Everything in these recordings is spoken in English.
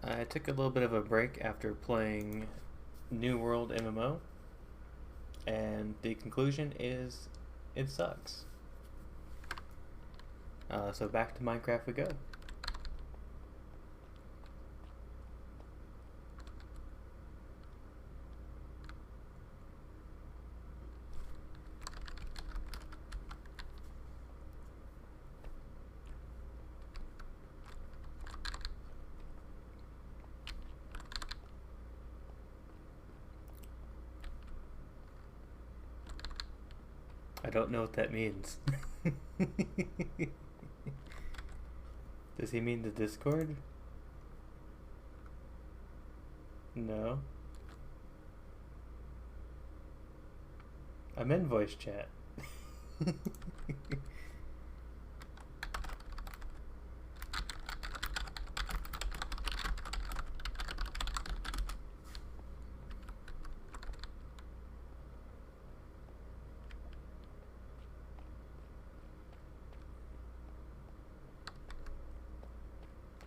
I took a little bit of a break after playing New World MMO, and the conclusion is it sucks. So back to Minecraft we go. I don't know what that means. Does he mean the Discord? No. I'm in voice chat.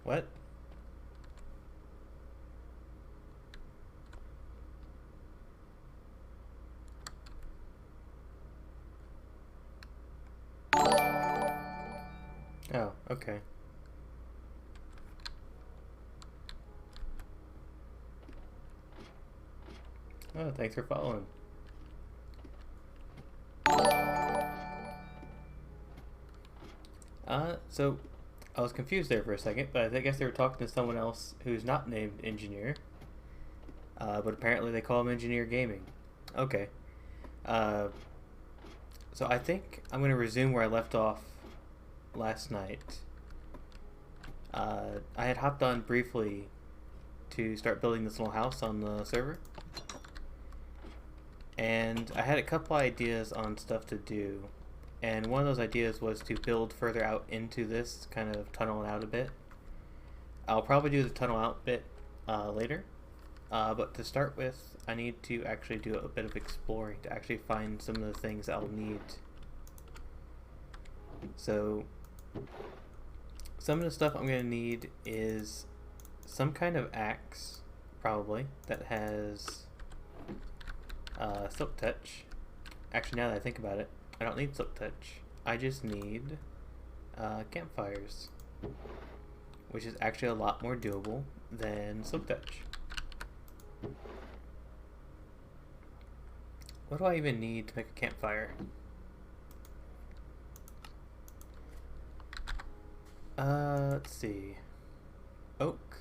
What? Oh, okay. Oh, thanks for following. So I was confused there for a second, but I guess they were talking to someone else who's not named Engineer. But apparently they call him Engineer Gaming. Okay. So I think I'm going to resume where I left off last night. I had hopped on briefly to start building this little house on the server. And I had a couple ideas on stuff to do. And one of those ideas was to build further out into this, kind of tunnel it out a bit. I'll probably do the tunnel out bit later. But to start with, I need to actually do a bit of exploring to actually find some of the things I'll need. So, some of the stuff I'm going to need is some kind of axe, probably, that has silk touch. Actually, now that I think about it, I don't need silk touch. I just need campfires, which is actually a lot more doable than silk touch. What do I even need to make a campfire? Let's see. Oak,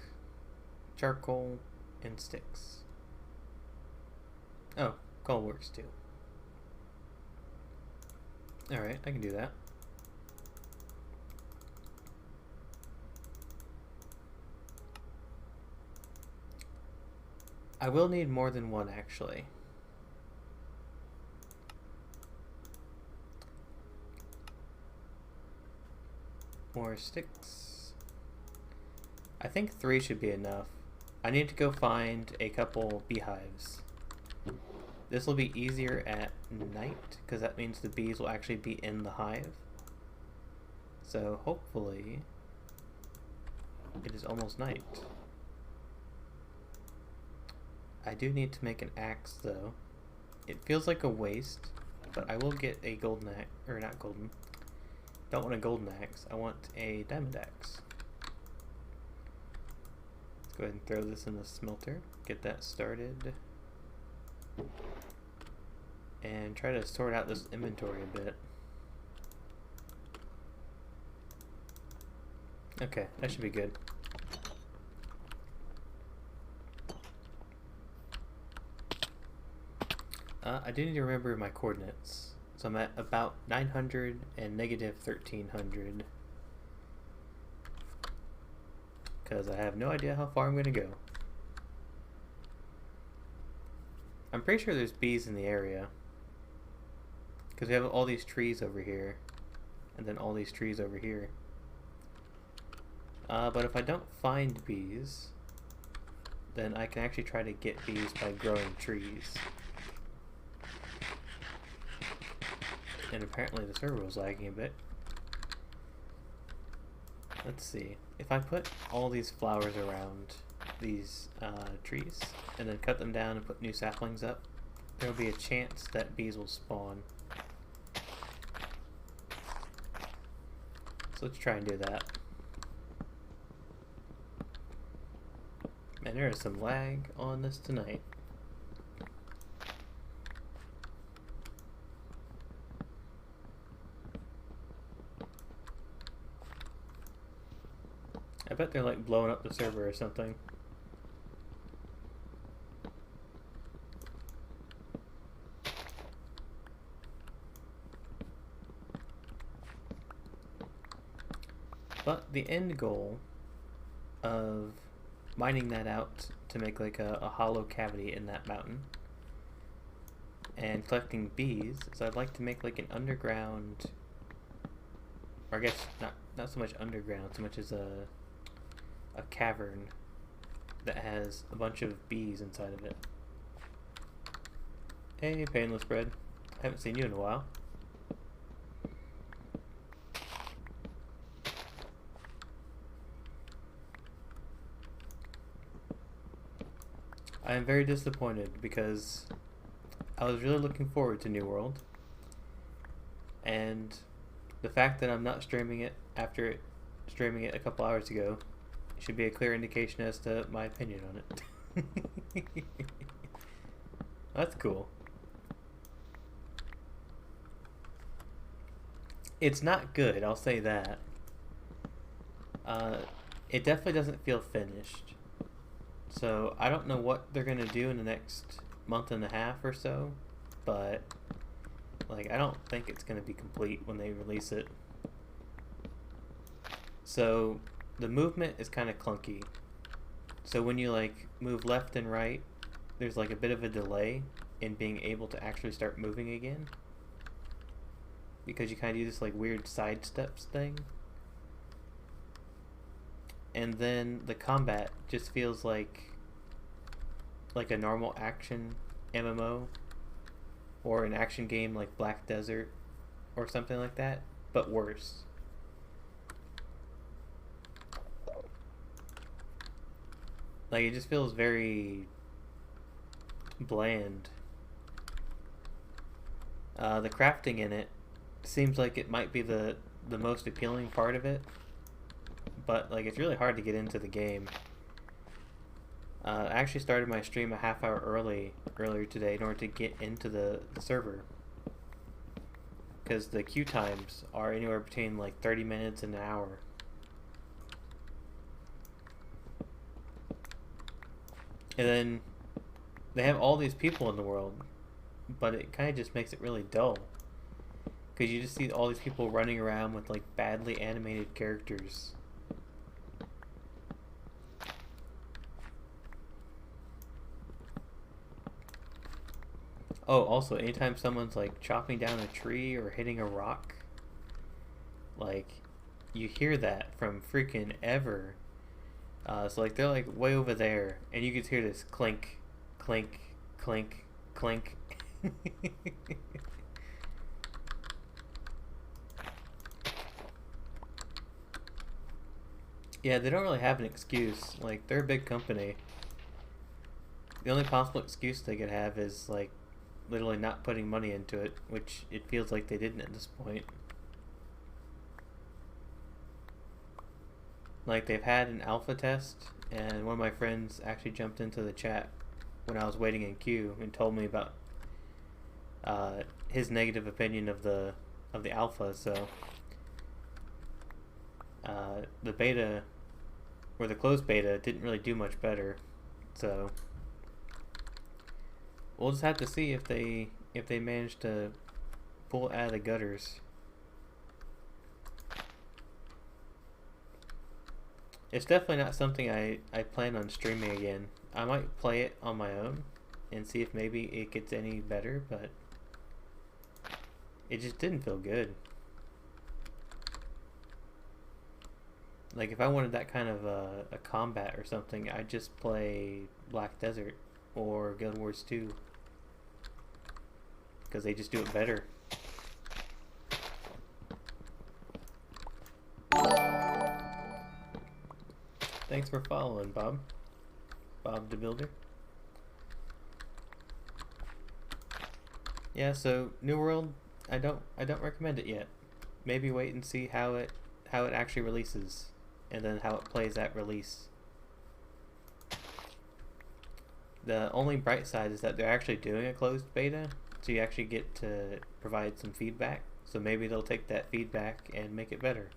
charcoal, and sticks. Oh, coal works too. Alright, I can do that. I will need more than one, actually. More sticks. I think 3 should be enough. I need to go find a couple beehives. This will be easier at night, because that means the bees will actually be in the hive. So hopefully it is almost night. I do need to make an axe though. It feels like a waste, but I will get a golden axe, or not golden. Don't want a golden axe, I want a diamond axe. Let's go ahead and throw this in the smelter, get that started. And try to sort out this inventory a bit. Okay, that should be good. I do need to remember my coordinates. So I'm at about 900 and negative 1300. Because I have no idea how far I'm going to go. I'm pretty sure there's bees in the area. Because we have all these trees over here. And then all these trees over here. But if I don't find bees, then I can actually try to get bees by growing trees. And apparently the server was lagging a bit. Let's see. If I put all these flowers around, these trees and then cut them down and put new saplings up, there will be a chance that bees will spawn. So let's try and do that. And there is some lag on this tonight. I bet they're like blowing up the server or something. But the end goal of mining that out to make like a hollow cavity in that mountain and collecting bees is I'd like to make like an underground, or I guess not so much underground so much as a cavern that has a bunch of bees inside of it. Hey, Painless Bread. I haven't seen you in a while. I am very disappointed because I was really looking forward to New World, and the fact that I'm not streaming it after streaming it a couple hours ago should be a clear indication as to my opinion on it. That's cool. It's not good, I'll say that. It definitely doesn't feel finished. So I don't know what they're gonna do in the next month and a half or so, but like I don't think it's gonna be complete when they release it. So the movement is kind of clunky. So when you like move left and right, there's like a bit of a delay in being able to actually start moving again, because you kind of do this like weird side steps thing. And then the combat just feels like a normal action MMO or an action game like Black Desert or something like that, but worse. Like it just feels very bland. The crafting in it seems like it might be the most appealing part of it, but like it's really hard to get into the game. I actually started my stream a half hour earlier today in order to get into the server, because the queue times are anywhere between like 30 minutes and an hour. And then they have all these people in the world, but it kind of just makes it really dull, because you just see all these people running around with like badly animated characters. Oh, also, anytime someone's like chopping down a tree or hitting a rock, like you hear that from freaking ever. So like they're like way over there, and you can hear this clink, clink, clink, clink. Yeah, they don't really have an excuse. Like they're a big company. The only possible excuse they could have is like literally not putting money into it, which it feels like they didn't at this point. Like they've had an alpha test, and one of my friends actually jumped into the chat when I was waiting in queue and told me about his negative opinion of the alpha. So the beta, or the closed beta, didn't really do much better. So we'll just have to see if they manage to pull it out of the gutters. It's definitely not something I plan on streaming again. I might play it on my own and see if maybe it gets any better, but it just didn't feel good. Like if I wanted that kind of a combat or something, I'd just play Black Desert or Guild Wars 2, because they just do it better. Thanks for following, Bob. Bob the Builder. Yeah, so New World, I don't recommend it yet. Maybe wait and see how it actually releases, and then how it plays at release. The only bright side is that they're actually doing a closed beta, so you actually get to provide some feedback. So maybe they'll take that feedback and make it better.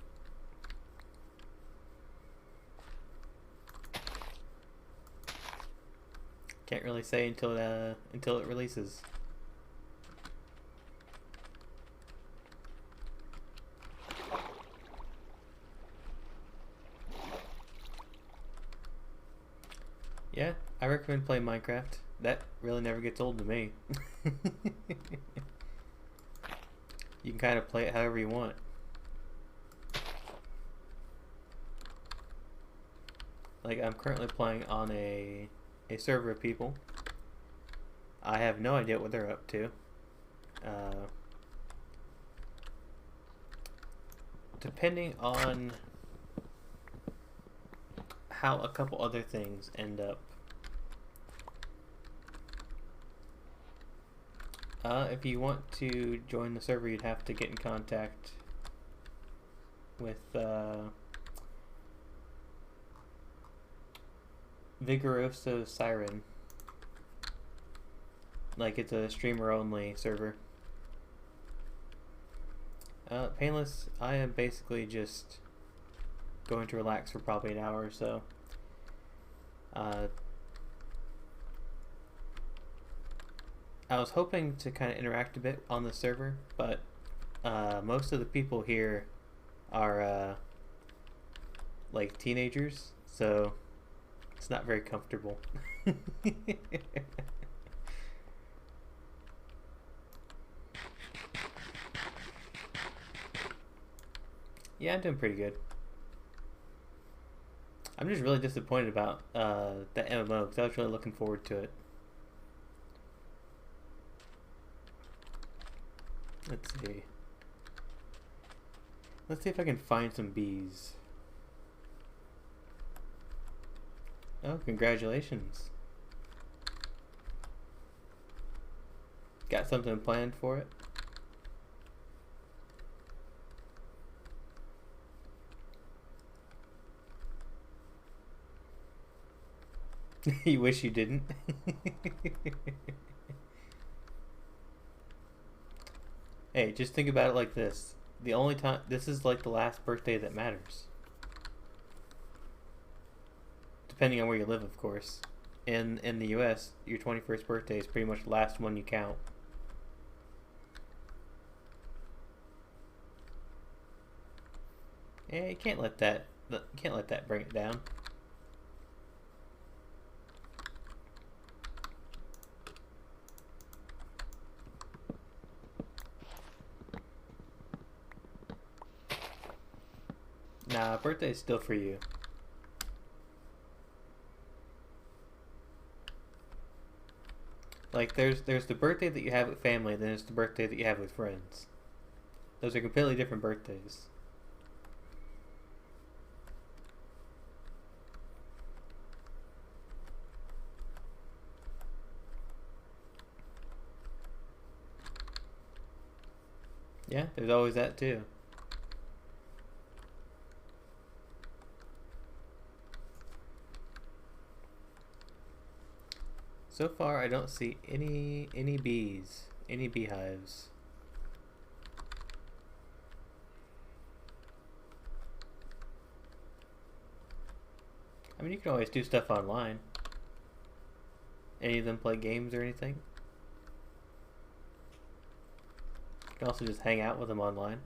Can't really say until it releases. Yeah, I recommend playing Minecraft. That really never gets old to me. You can kind of play it however you want. Like, I'm currently playing on a server of people. I have no idea what they're up to. Depending on how a couple other things end up. If you want to join the server, you'd have to get in contact with Vigoroso Siren. Like, it's a streamer only server. Painless, I am basically just going to relax for probably an hour or so. I was hoping to kind of interact a bit on the server, but most of the people here are like teenagers, so it's not very comfortable. Yeah, I'm doing pretty good. I'm just really disappointed about the MMO because I was really looking forward to it. Let's see. Let's see if I can find some bees. Oh, congratulations. Got something planned for it? You wish you didn't. Hey, just think about it like this. The only time, this is like the last birthday that matters. Depending on where you live, of course. In the US, your 21st birthday is pretty much the last one you count. Yeah, you can't let that bring it down. Nah, birthday's still for you. Like, there's the birthday that you have with family, then there's the birthday that you have with friends. Those are completely different birthdays. Yeah, there's always that too. So far, I don't see any bees, any beehives. I mean, you can always do stuff online. Any of them play games or anything? You can also just hang out with them online.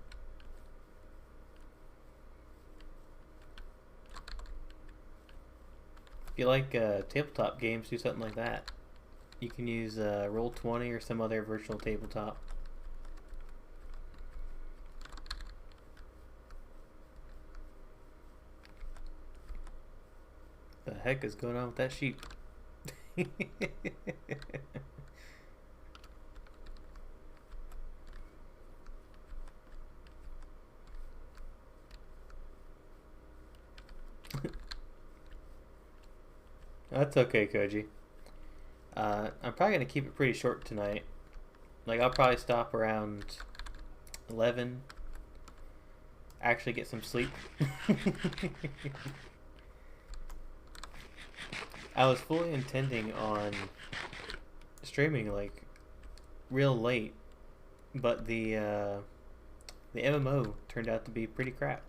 If you like tabletop games, do something like that. You can use Roll20 or some other virtual tabletop. The heck is going on with that sheep? That's okay, Koji. I'm probably gonna keep it pretty short tonight. Like, I'll probably stop around 11. Actually get some sleep. I was fully intending on streaming like real late, but the MMO turned out to be pretty crap.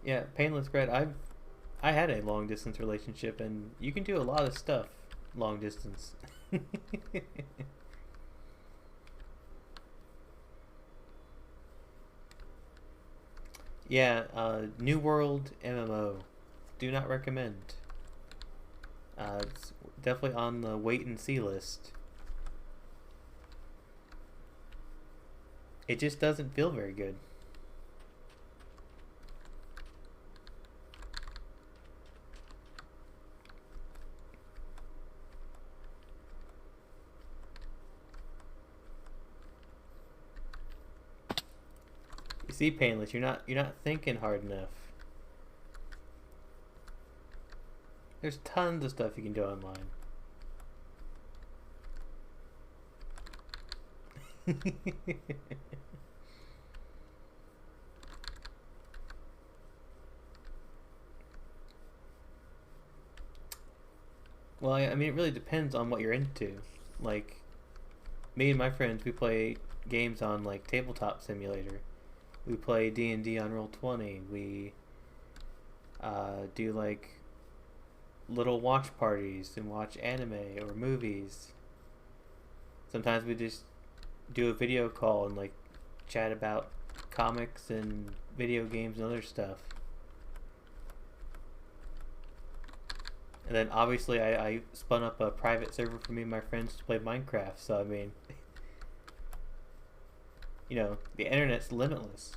Yeah, Painless Bread. I had a long distance relationship, and you can do a lot of stuff long distance. Yeah, New World MMO. Do not recommend. It's definitely on the wait and see list. It just doesn't feel very good. You see, Painless, you're not thinking hard enough. There's tons of stuff you can do online. Well, I mean, it really depends on what you're into. Like, me and my friends, we play games on, like, Tabletop Simulator. We play D&D on Roll20. We do, like, little watch parties and watch anime or movies. Sometimes we just do a video call and, like, chat about comics and video games and other stuff. And then obviously I spun up a private server for me and my friends to play Minecraft, so I mean, you know, the internet's limitless.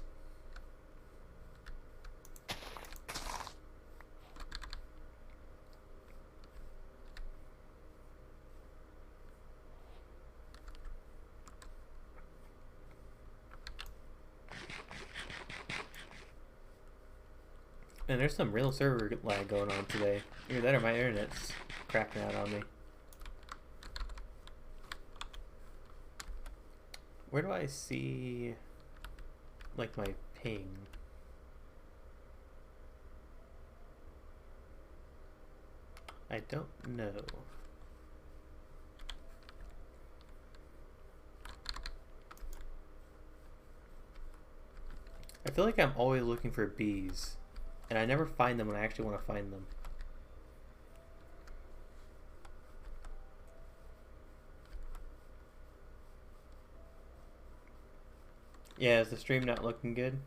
And there's some real server lag going on today. Either that or my internet's cracking out on me. Where do I see, like, my ping? I don't know. I feel like I'm always looking for bees, and I never find them when I actually want to find them. Yeah, is the stream not looking good?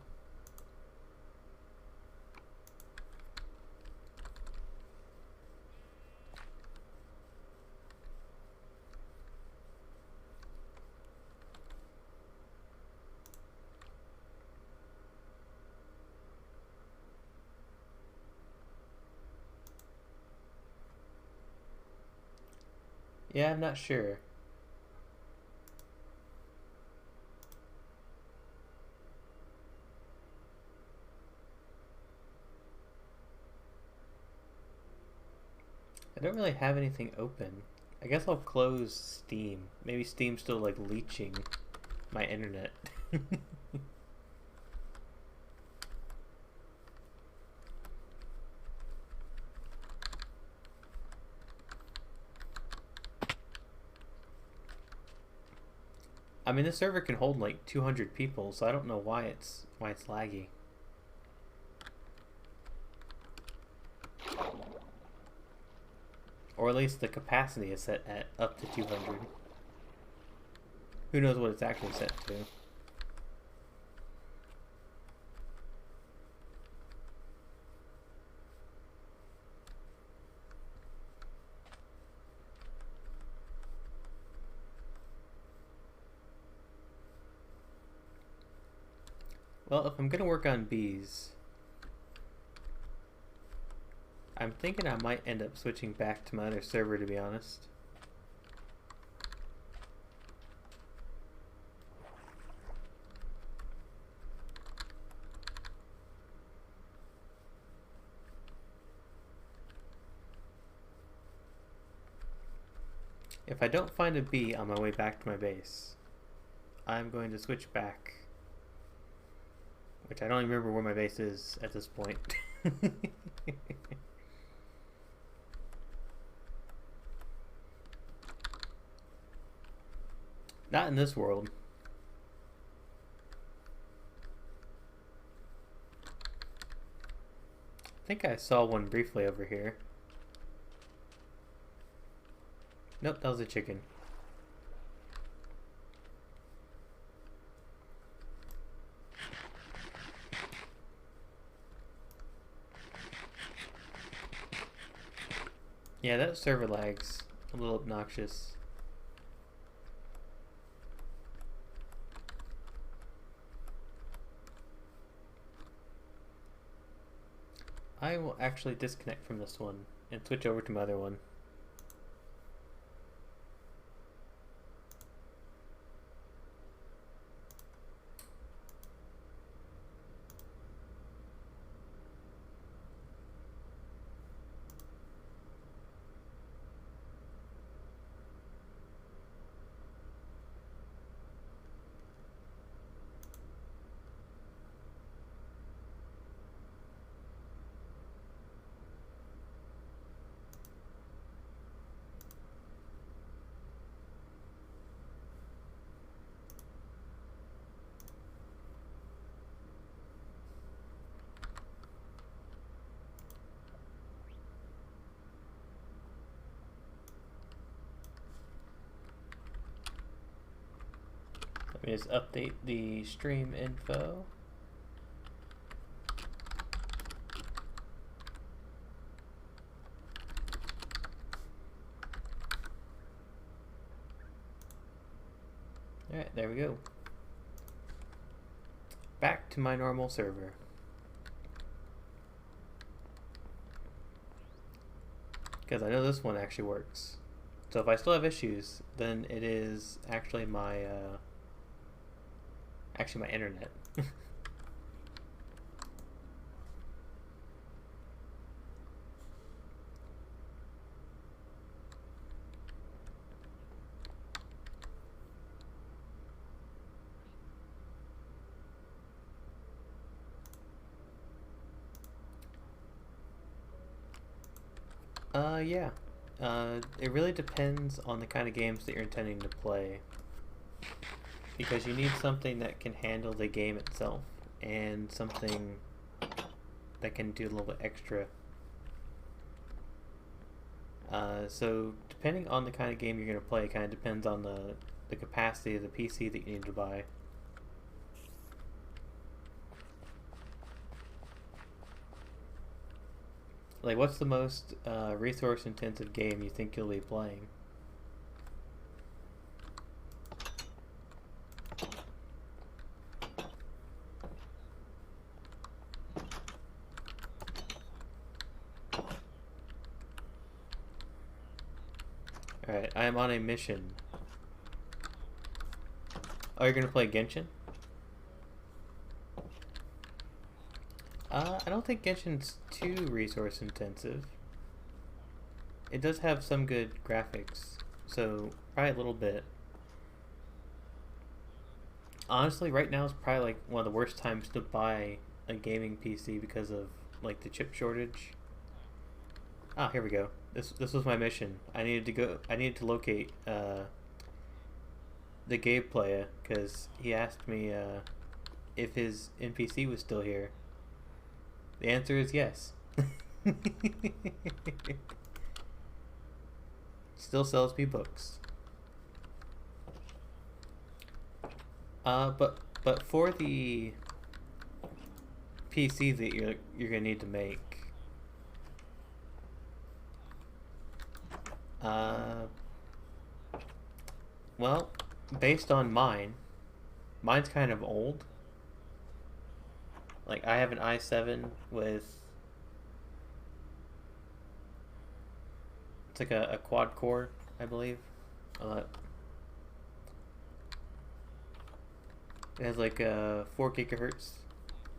Yeah, I'm not sure. I don't really have anything open. I guess I'll close Steam. Maybe Steam's still, like, leeching my internet. I mean, this server can hold like 200 people, so I don't know why it's laggy. Or at least the capacity is set at up to 200. Who knows what it's actually set to? Well, if I'm gonna work on bees, I'm thinking I might end up switching back to my other server, to be honest. If I don't find a bee on my way back to my base, I'm going to switch back. Which I don't even remember where my base is at this point. Not in this world. I think I saw one briefly over here. Nope, that was a chicken. Yeah, that server lag's a little obnoxious. I will actually disconnect from this one and switch over to my other one. Let me just update the stream info. Alright, there we go. Back to my normal server. Because I know this one actually works. So if I still have issues, then it is actually my internet. Yeah. It really depends on the kind of games that you're intending to play. Because you need something that can handle the game itself, and something that can do a little bit extra. So depending on the kind of game you're going to play, it kind of depends on the capacity of the PC that you need to buy. Like, what's the most resource-intensive game you think you'll be playing? Alright, I am on a mission. Oh, you're gonna play Genshin? I don't think Genshin's too resource intensive. It does have some good graphics, so probably a little bit. Honestly, right now is probably like one of the worst times to buy a gaming PC because of like the chip shortage. Ah, here we go. This was my mission. I needed to locate the Gabe player because he asked me if his NPC was still here. The answer is yes. Still sells me books. But for the PC that you're gonna need to make, well, based on mine's kind of old. Like, I have an i7 with, it's like a quad core, I believe. It has like 4 gigahertz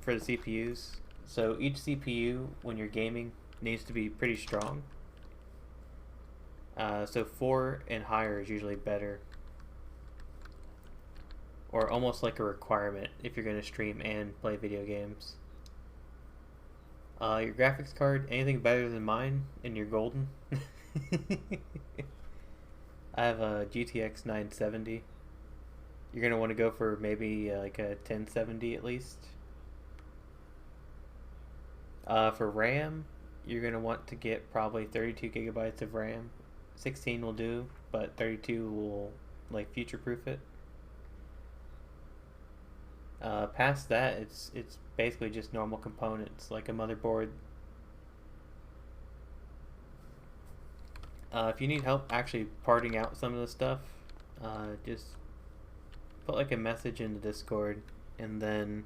for the CPUs. So each CPU, when you're gaming, needs to be pretty strong. So 4 and higher is usually better, or almost like a requirement if you're going to stream and play video games. Your graphics card, anything better than mine, and you're golden. I have a GTX 970. You're going to want to go for maybe like a 1070 at least. For RAM, you're going to want to get probably 32 gigabytes of RAM. 16 will do, but 32 will like future-proof it. Past that, it's basically just normal components like a motherboard. If you need help actually parting out some of the stuff, just put like a message in the Discord, and then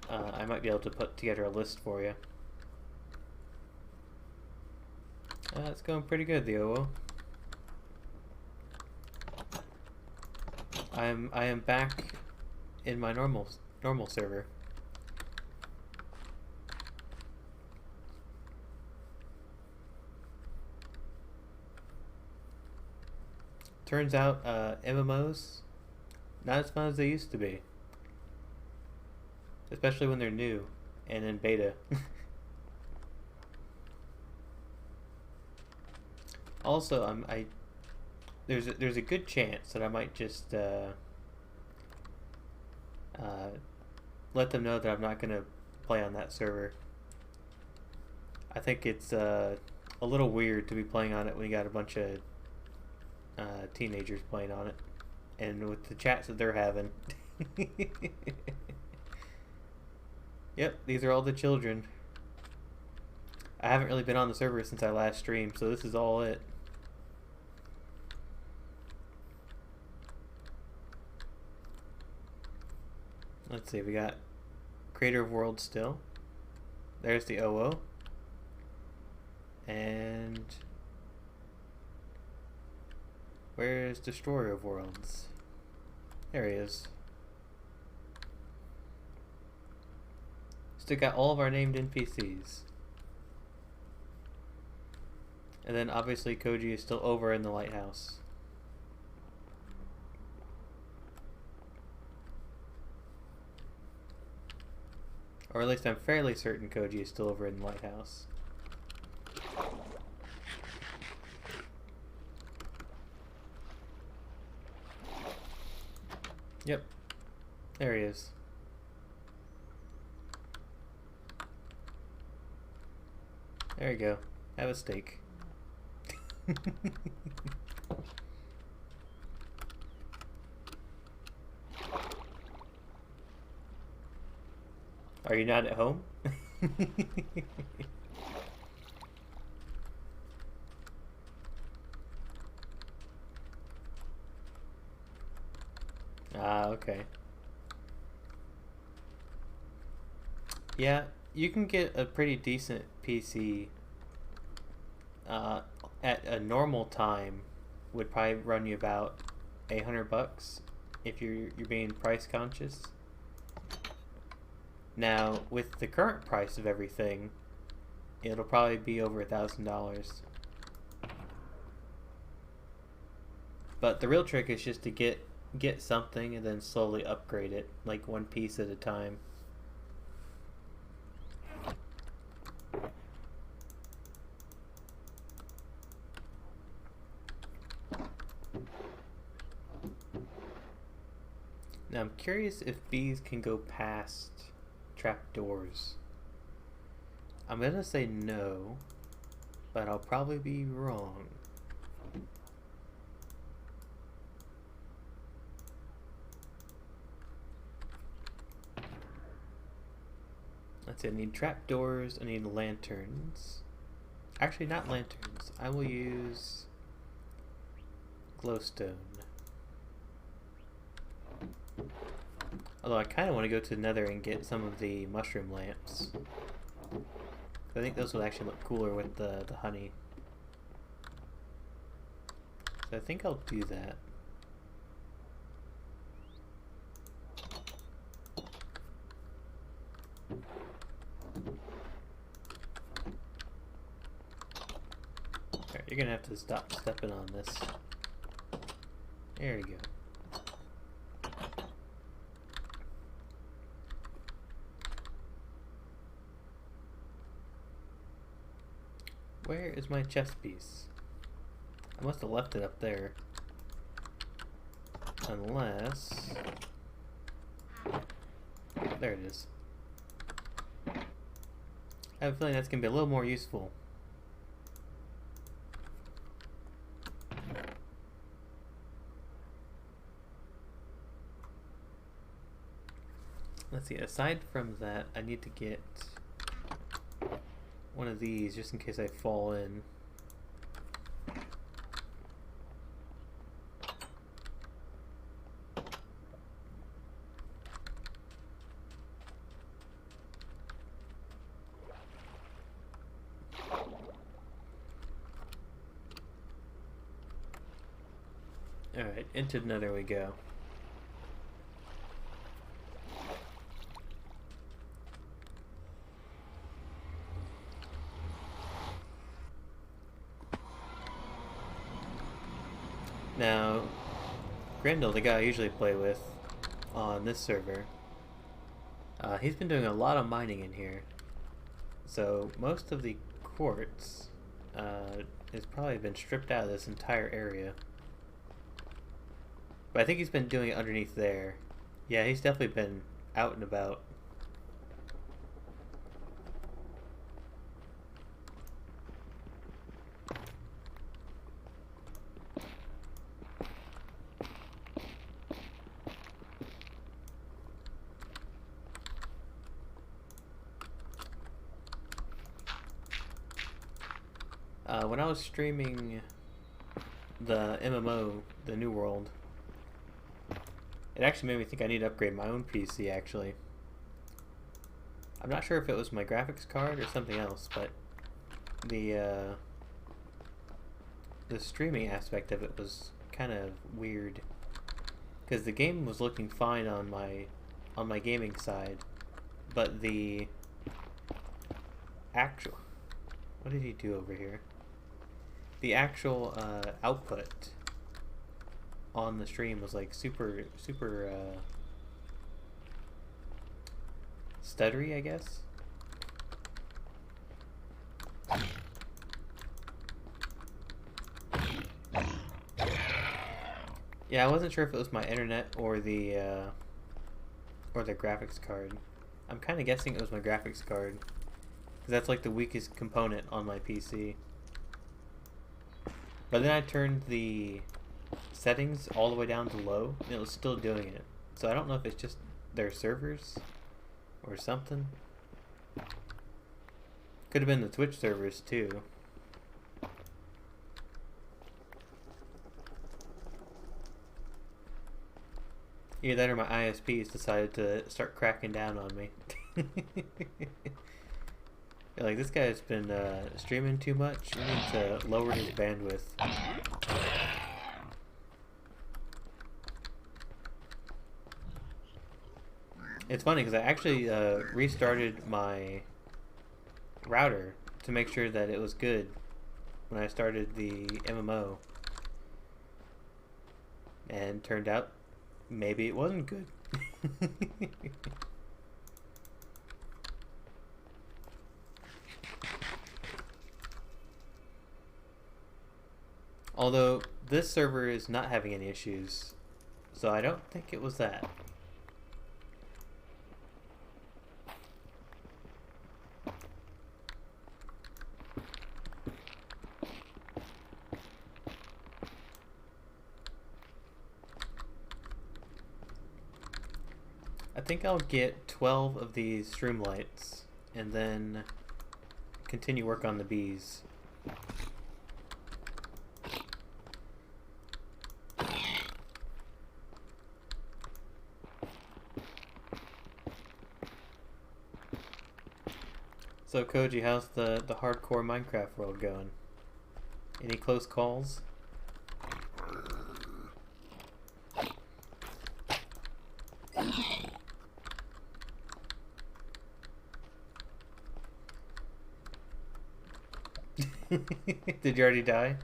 I might be able to put together a list for you. It's going pretty good, the OO. I am back in my normal server. Turns out MMOs not as fun as they used to be, especially when they're new and in beta. Also, there's a good chance that I might just let them know that I'm not gonna play on that server. I think it's a little weird to be playing on it when you got a bunch of teenagers playing on it, and with the chats that they're having. Yep, these are all the children. I haven't really been on the server since I last streamed, so this is all it. Let's see, we got Creator of Worlds still. There's the OO. And where's Destroyer of Worlds? There he is. Still got all of our named NPCs. And then obviously Koji is still over in the lighthouse. Or at least I'm fairly certain Koji is still over in the lighthouse. Yep. There he is. There you go. Have a steak. Are you not at home? Ah, okay. Yeah, you can get a pretty decent PC at a normal time. Would probably run you about $800 if you're being price conscious. Now, with the current price of everything, it'll probably be over $1,000. But the real trick is just to get something and then slowly upgrade it, like one piece at a time. Now I'm curious if bees can go past trapdoors. I'm gonna say no, but I'll probably be wrong. Let's see, I need trapdoors, I need lanterns. Actually, not lanterns. I will use glowstone. Although I kind of want to go to the Nether and get some of the mushroom lamps. I think those will actually look cooler with the honey. So I think I'll do that. Okay. you're gonna have to stop stepping on this. There you go. Where is my chest piece? I must have left it up there. Unless... There it is. I have a feeling that's going to be a little more useful. Let's see, aside from that, I need to get one of these just in case I fall in. Alright, into the nether we go. Now, Grendel, the guy I usually play with on this server, he's been doing a lot of mining in here. So most of the quartz has probably been stripped out of this entire area. But I think he's been doing it underneath there. Yeah, he's definitely been out and about. When I was streaming the MMO, the New World, it actually made me think I need to upgrade my own PC, actually. I'm not sure if it was my graphics card or something else, but the streaming aspect of it was kind of weird. Because the game was looking fine on my gaming side, but the actual... What did he do over here? The actual output on the stream was like super stuttery, I guess. Yeah, I wasn't sure if it was my internet or the graphics card. I'm kind of guessing it was my graphics card, because that's like the weakest component on my PC. But then I turned the settings all the way down to low, and it was still doing it. So I don't know if it's just their servers or something. Could have been the Twitch servers too. Either that or my ISPs decided to start cracking down on me. Like, this guy's been streaming too much. We need to lower his bandwidth. It's funny because I actually restarted my router to make sure that it was good when I started the MMO. And turned out maybe it wasn't good. Although, this server is not having any issues, so I don't think it was that. I think I'll get 12 of these streamlights, and then continue work on the bees. So Koji, how's the hardcore Minecraft world going? Any close calls? Did you already die?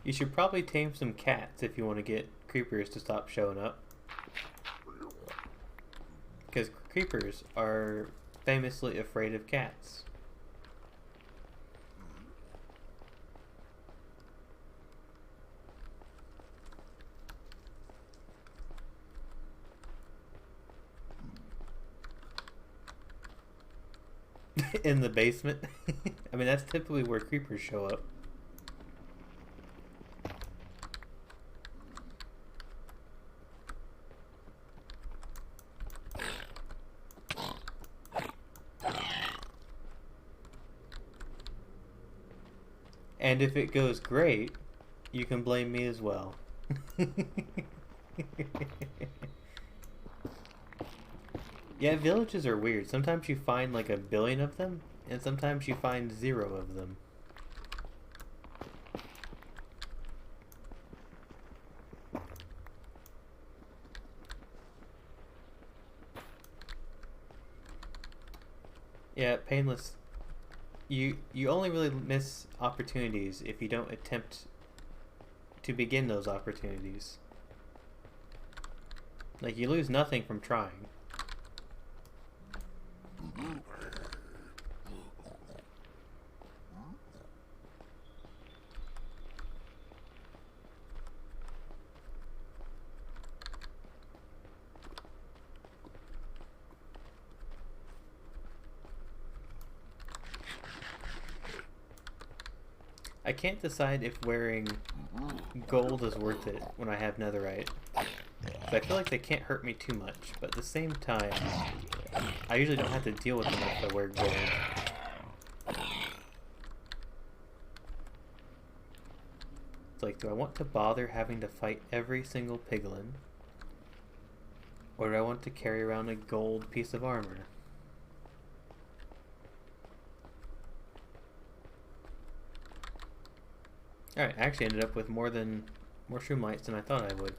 You should probably tame some cats if you want to get creepers to stop showing up. Because creepers are famously afraid of cats. In the basement? I mean, that's typically where creepers show up. And if it goes great, you can blame me as well. Yeah, villages are weird. Sometimes you find like 1,000,000,000 of them, and sometimes you find 0 of them. Yeah, painless. You only really miss opportunities if you don't attempt to begin those opportunities. Like, you lose nothing from trying. I can't decide if wearing gold is worth it when I have netherite. So I feel like they can't hurt me too much, but at the same time, I usually don't have to deal with them if I wear gold. It's like, do I want to bother having to fight every single piglin? Or do I want to carry around a gold piece of armor? Alright, I actually ended up with more shroomlights than I thought I would.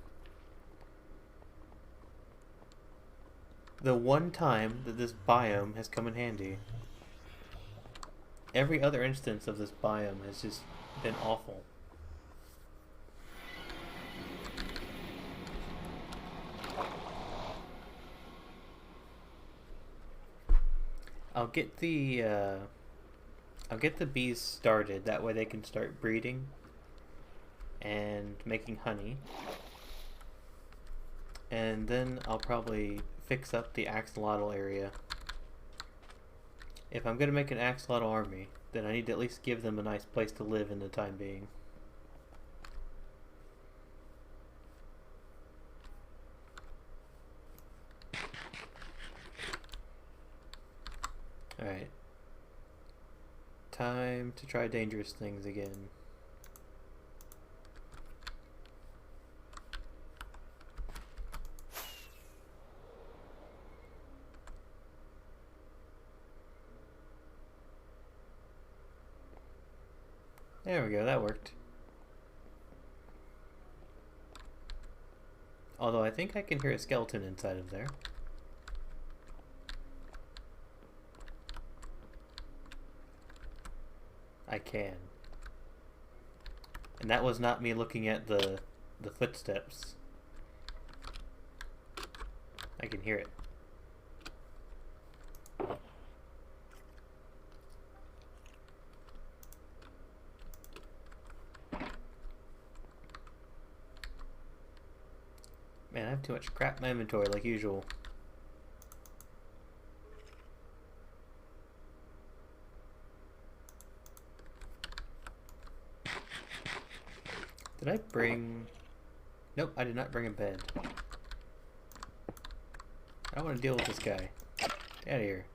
The one time that this biome has come in handy. Every other instance of this biome has just been awful. I'll get the bees started, that way they can start breeding and making honey. And then I'll probably fix up the axolotl area. If I'm going to make an axolotl army, then I need to at least give them a nice place to live in the time being. Alright. Time to try dangerous things again. There we go, that worked. Although I think I can hear a skeleton inside of there. I can. And that was not me looking at the footsteps. I can hear it. Man, I have too much crap in my inventory like usual. Did I bring... Nope, I did not bring a bed. I don't want to deal with this guy. Get out of here.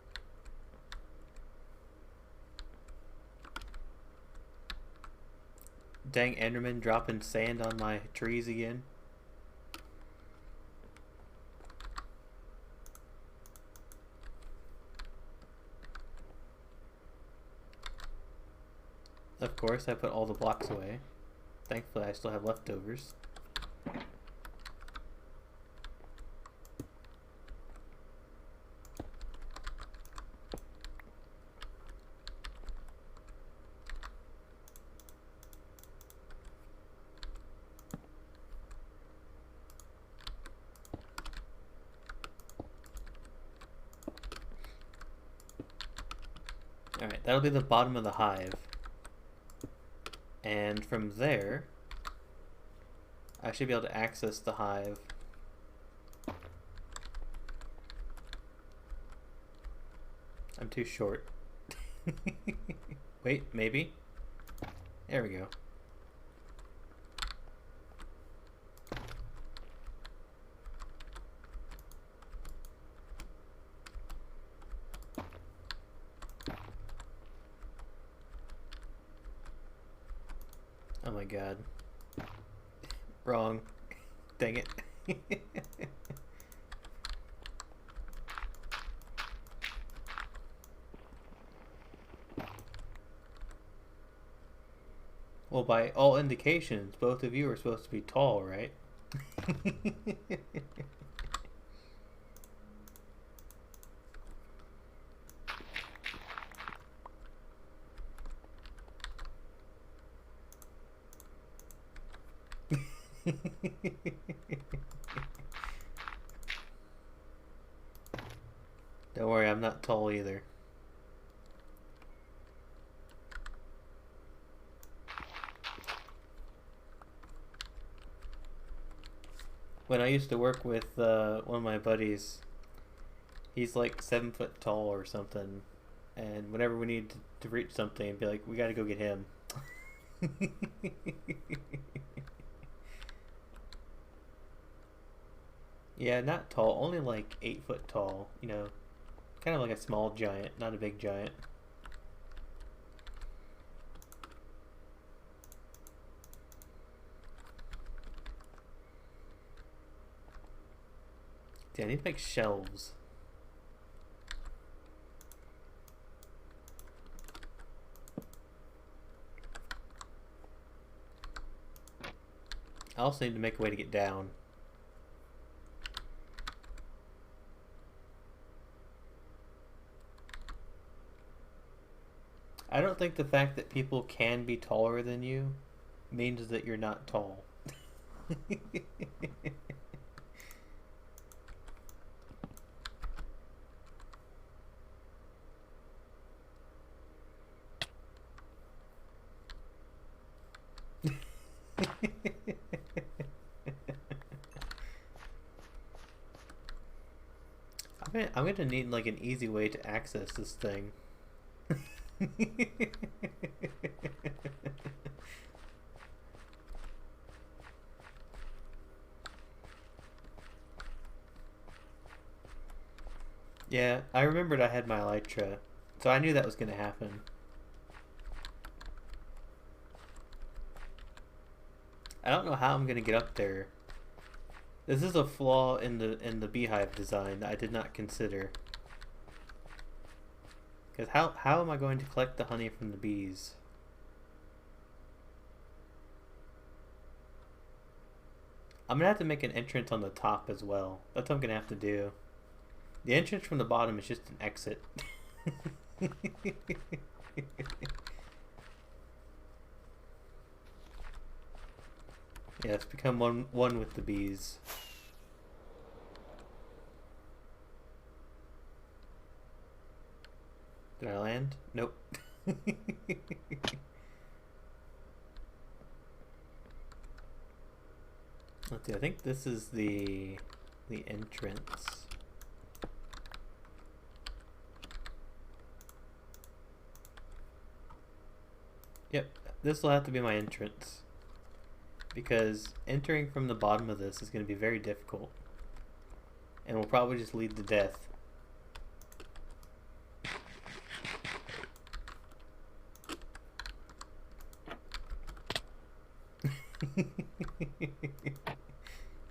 Dang Enderman dropping sand on my trees again. Of course, I put all the blocks away. Thankfully, I still have leftovers. Alright, that'll be the bottom of the hive. And from there, I should be able to access the hive. I'm too short. Wait, maybe? There we go. Oh my god. Wrong. Dang it. Well, by all indications, both of you are supposed to be tall, right? Don't worry, I'm not tall either. When I used to work with one of my buddies, he's like 7 foot tall or something, and whenever we need to reach something, it'd be like, we gotta go get him. Yeah, not tall, only like 8 foot tall, you know, kind of like a small giant, not a big giant. Yeah, I need to make shelves. I also need to make a way to get down. I don't think the fact that people can be taller than you means that you're not tall. I'm gonna need like an easy way to access this thing. Yeah, I remembered I had my elytra, so I knew that was gonna happen. I don't know how I'm gonna get up there. This is a flaw in the beehive design that I did not consider. Because how am I going to collect the honey from the bees? I'm gonna have to make an entrance on the top as well. That's what I'm gonna have to do. The entrance from the bottom is just an exit. Yeah, it's become one with the bees. Did I land? Nope. Let's see, I think this is the entrance. Yep, this will have to be my entrance. Because entering from the bottom of this is going to be very difficult. And will probably just lead to death.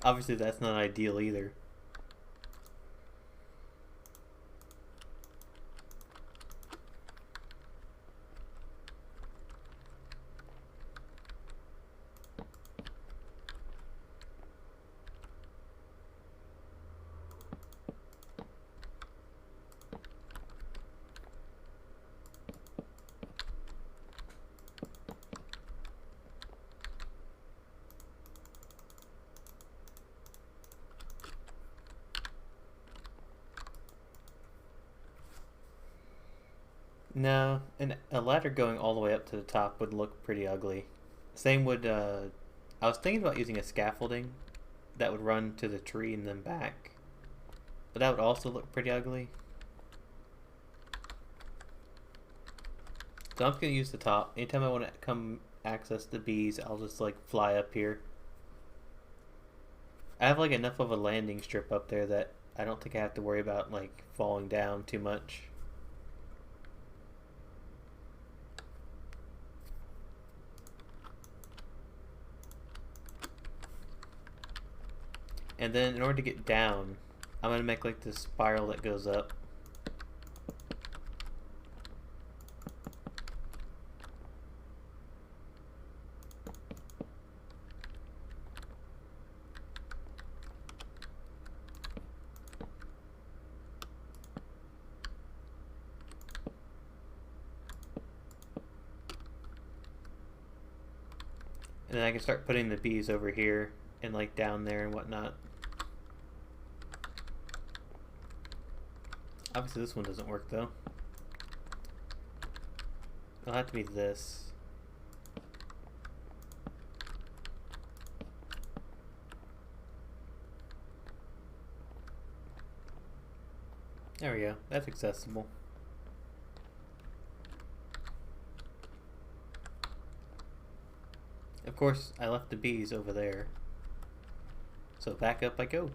Obviously, that's not ideal either. No, and a ladder going all the way up to the top would look pretty ugly. Same would, I was thinking about using a scaffolding that would run to the tree and then back. But that would also look pretty ugly. So I'm just going to use the top. Anytime I want to come access the bees, I'll just like fly up here. I have like enough of a landing strip up there that I don't think I have to worry about like falling down too much. And then in order to get down, I'm going to make like this spiral that goes up. And then I can start putting the bees over here and like down there and whatnot. Obviously this one doesn't work though. It'll have to be this. There we go. That's accessible. Of course, I left the bees over there. So back up I go.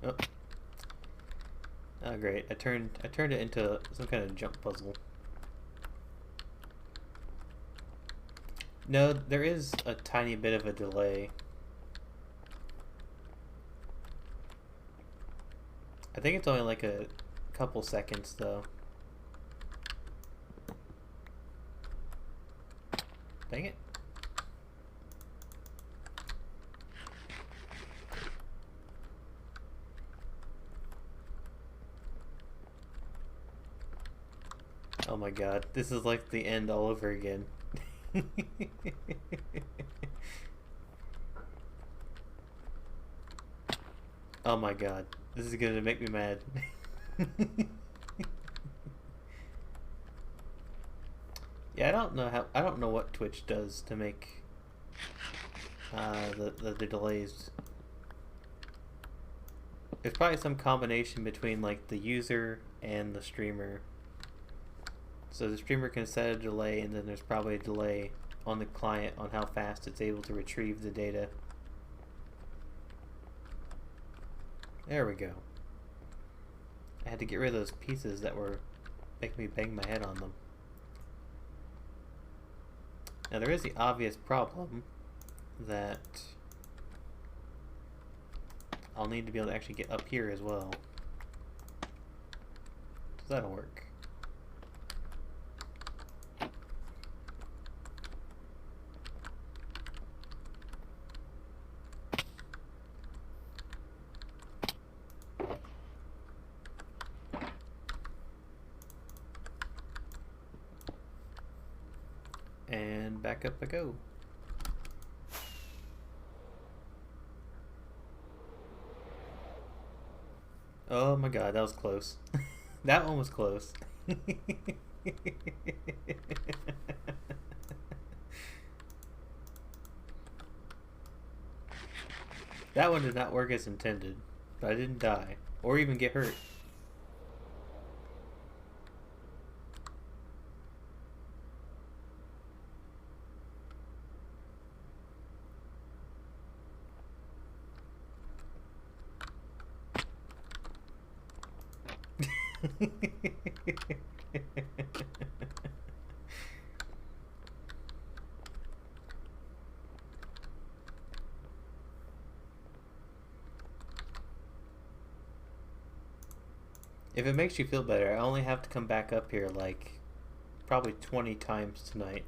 Oh. Oh great, I turned it into some kind of jump puzzle. No, there is a tiny bit of a delay. I think it's only like a couple seconds though. Dang it. Oh my god, this is like the end all over again. Oh my god, this is gonna make me mad. Yeah, I don't know what Twitch does to make the delays. There's probably some combination between like the user and the streamer. So the streamer can set a delay, and then there's probably a delay on the client on how fast it's able to retrieve the data. There we go. I had to get rid of those pieces that were making me bang my head on them. Now there is the obvious problem that I'll need to be able to actually get up here as well. So that'll work. And back up I go. Oh my god, that was close. That one was close. That one did not work as intended, but I didn't die or even get hurt. If it makes you feel better, I only have to come back up here like probably 20 times tonight.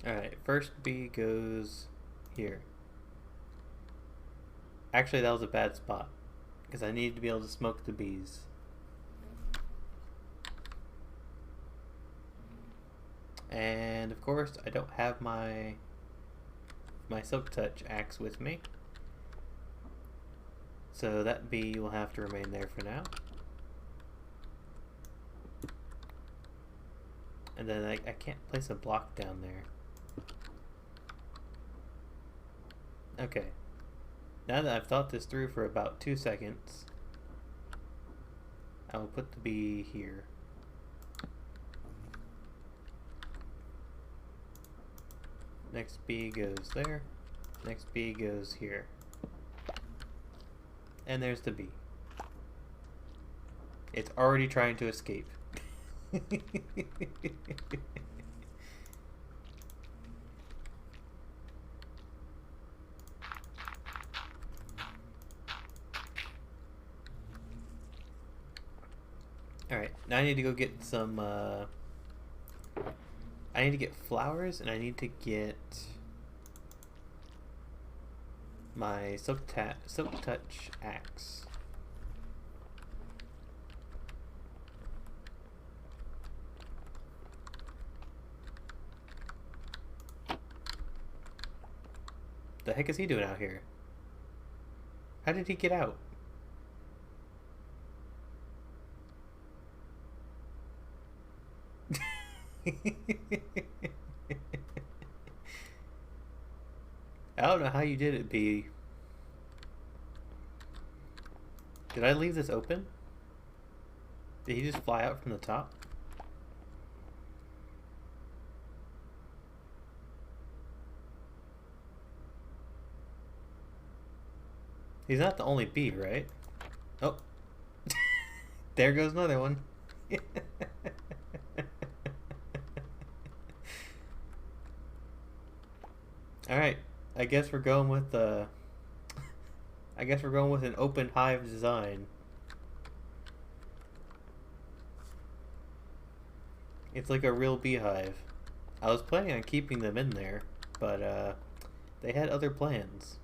Alright, first bee goes here. Actually, that was a bad spot, because I needed to be able to smoke the bees. And of course, I don't have my Silk Touch axe with me, so that bee will have to remain there for now. And then I can't place a block down there. Okay. Now that I've thought this through for about 2 seconds, I will put the bee here. Next bee goes there. Next bee goes here. And there's the bee. It's already trying to escape. Alright, now I need to go get some, I need to get flowers, and I need to get my Silk Touch axe. The heck is he doing out here? How did he get out? I don't know how you did it, bee. Did I leave this open? Did he just fly out from the top? He's not the only bee, right? Oh. There goes another one. Alright, I guess we're going with an open hive design. It's like a real beehive. I was planning on keeping them in there, but they had other plans.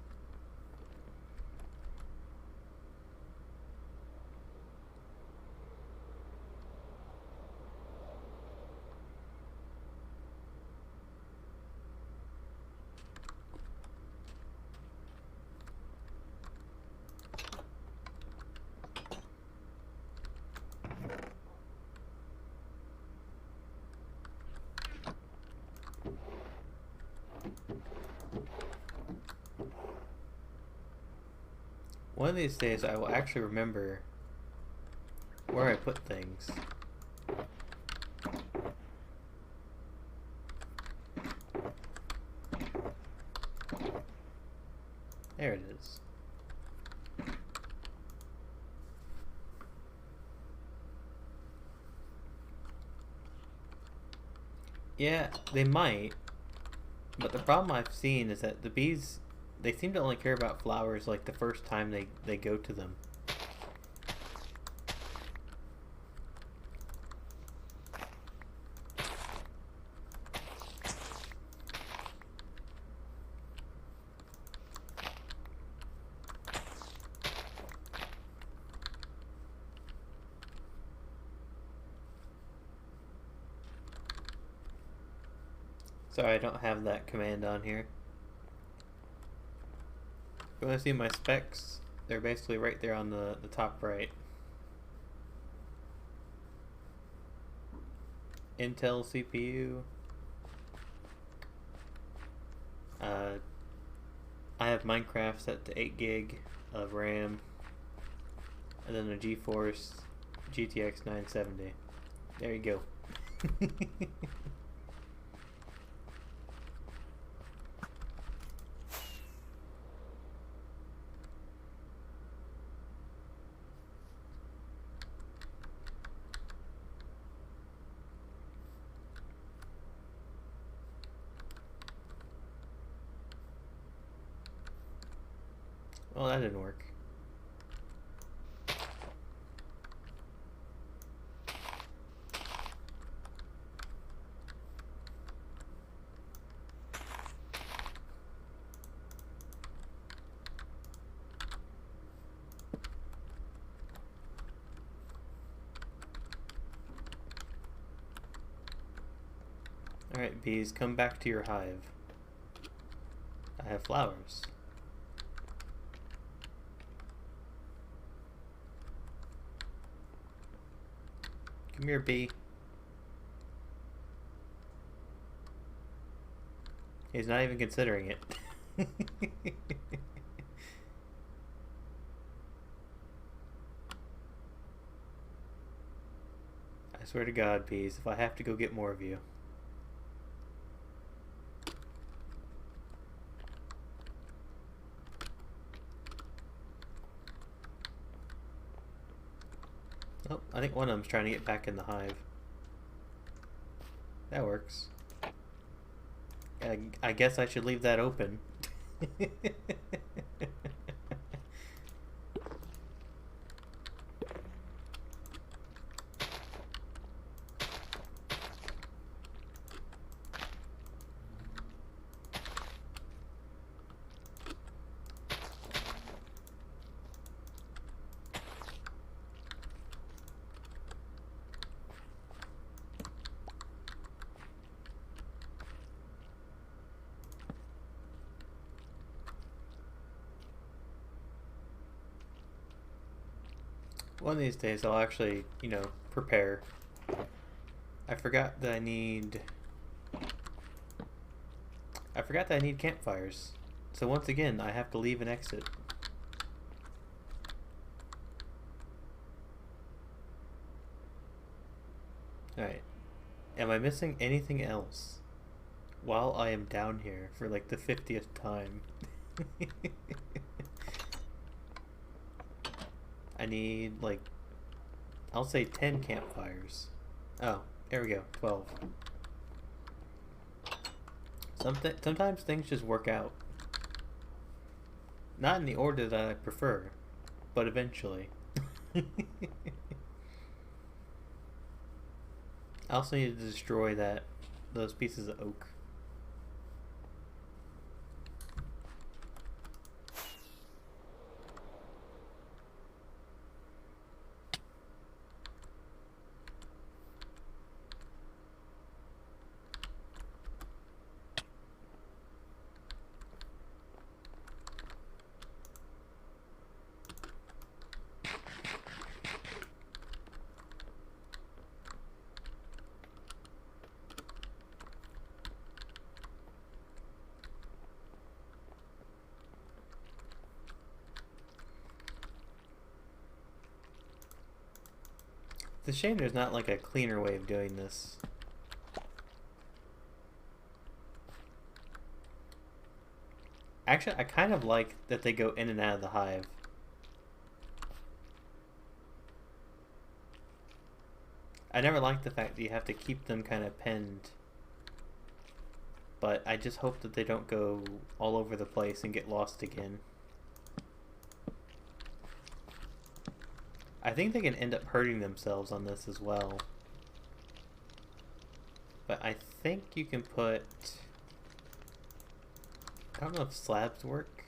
One of these days I will actually remember where I put things. There it is. Yeah, they might, but the problem I've seen is that the bees, they seem to only care about flowers like the first time they go to them. Sorry, I don't have that command on here. If you want to see my specs, they're basically right there on the top right. Intel CPU. I have Minecraft set to 8 gig of RAM, and then a GeForce GTX 970. There you go. Well, that didn't work. Alright, bees, come back to your hive. I have flowers. Come here, bee. He's not even considering it. I swear to God, bees, if I have to go get more of you. Oh, I think one of them's trying to get back in the hive. That works. I guess I should leave that open. One of these days I'll actually, you know, prepare. I forgot that I need campfires. So once again, I have to leave and exit. Alright. Am I missing anything else while I am down here for like the 50th time? I need, like, I'll say 10 campfires. Oh, there we go, 12. Sometimes things just work out. Not in the order that I prefer, but eventually. I also need to destroy those pieces of oak. It's a shame there's not like a cleaner way of doing this. Actually, I kind of like that they go in and out of the hive. I never liked the fact that you have to keep them kind of penned. But I just hope that they don't go all over the place and get lost again. I think they can end up hurting themselves on this as well. But I think you can put... I don't know if slabs work.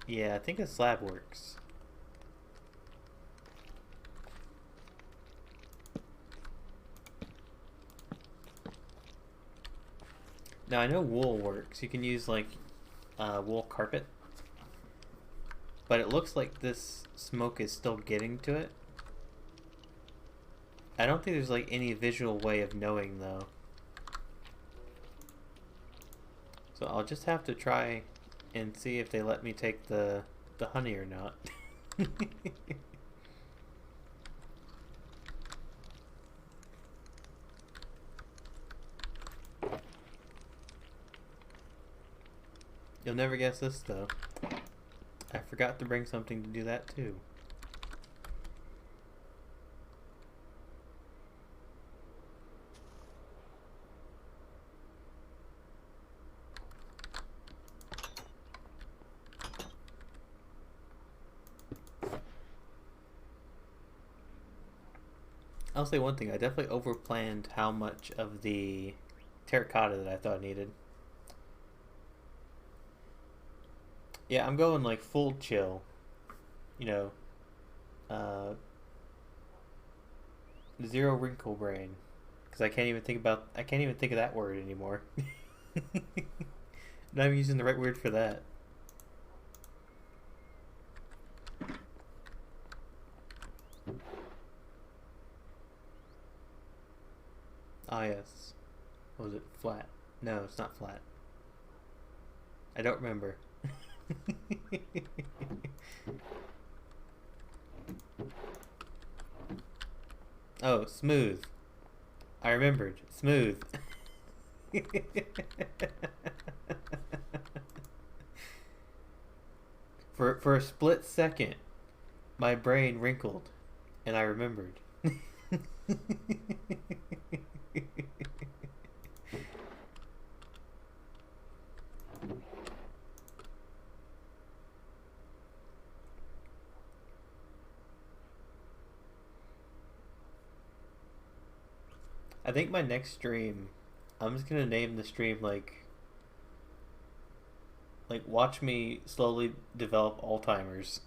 Yeah, I think a slab works. Now I know wool works. You can use like wool carpet. But it looks like this smoke is still getting to it. I don't think there's like any visual way of knowing though. So I'll just have to try and see if they let me take the honey or not. You'll never guess this though. I forgot to bring something to do that too. I'll say one thing. I definitely overplanned how much of the terracotta that I thought I needed. Yeah, I'm going like full chill. You know, uh, zero wrinkle brain. Because I can't even think of that word anymore. Not even using the right word for that. Ah, yes. What was it? Flat. No, it's not flat. I don't remember. Oh, smooth. I remembered. Smooth. For a split second, my brain wrinkled, and I remembered. I think my next stream, I'm just gonna name the stream like watch me slowly develop Alzheimer's.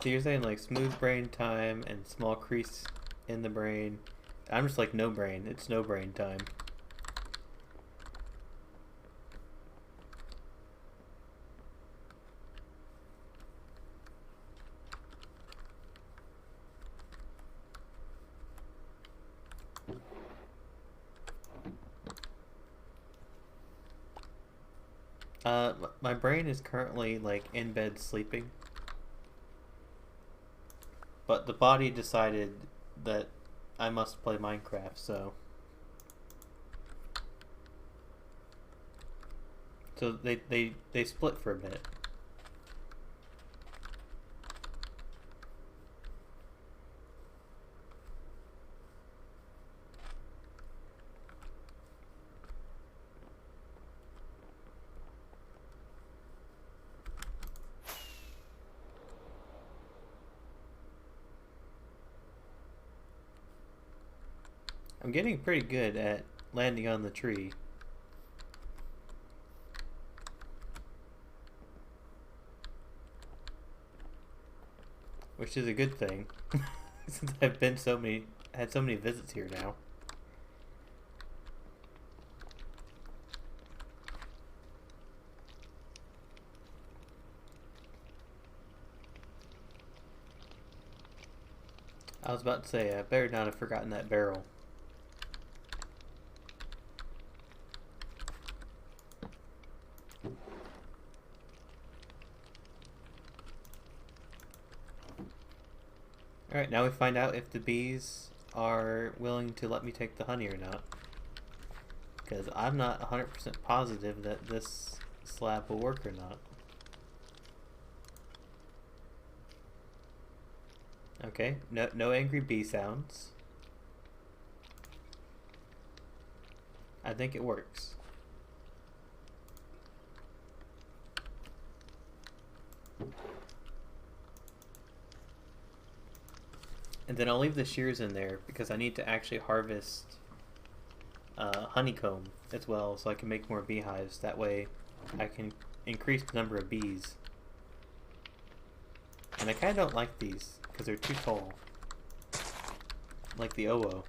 So you're saying like smooth brain time and small crease in the brain. I'm just like no brain. It's no brain time. My brain is currently like in bed sleeping. But the body decided that I must play Minecraft, so they split for a bit. I'm getting pretty good at landing on the tree. Which is a good thing. Since I've been had so many visits here now. I was about to say, I better not have forgotten that barrel. Alright, now we find out if the bees are willing to let me take the honey or not. Because I'm not 100% positive that this slab will work or not. Okay, no angry bee sounds. I think it works. And then I'll leave the shears in there because I need to actually harvest honeycomb as well so I can make more beehives. That way I can increase the number of bees. And I kind of don't like these because they're too tall. Like the OO.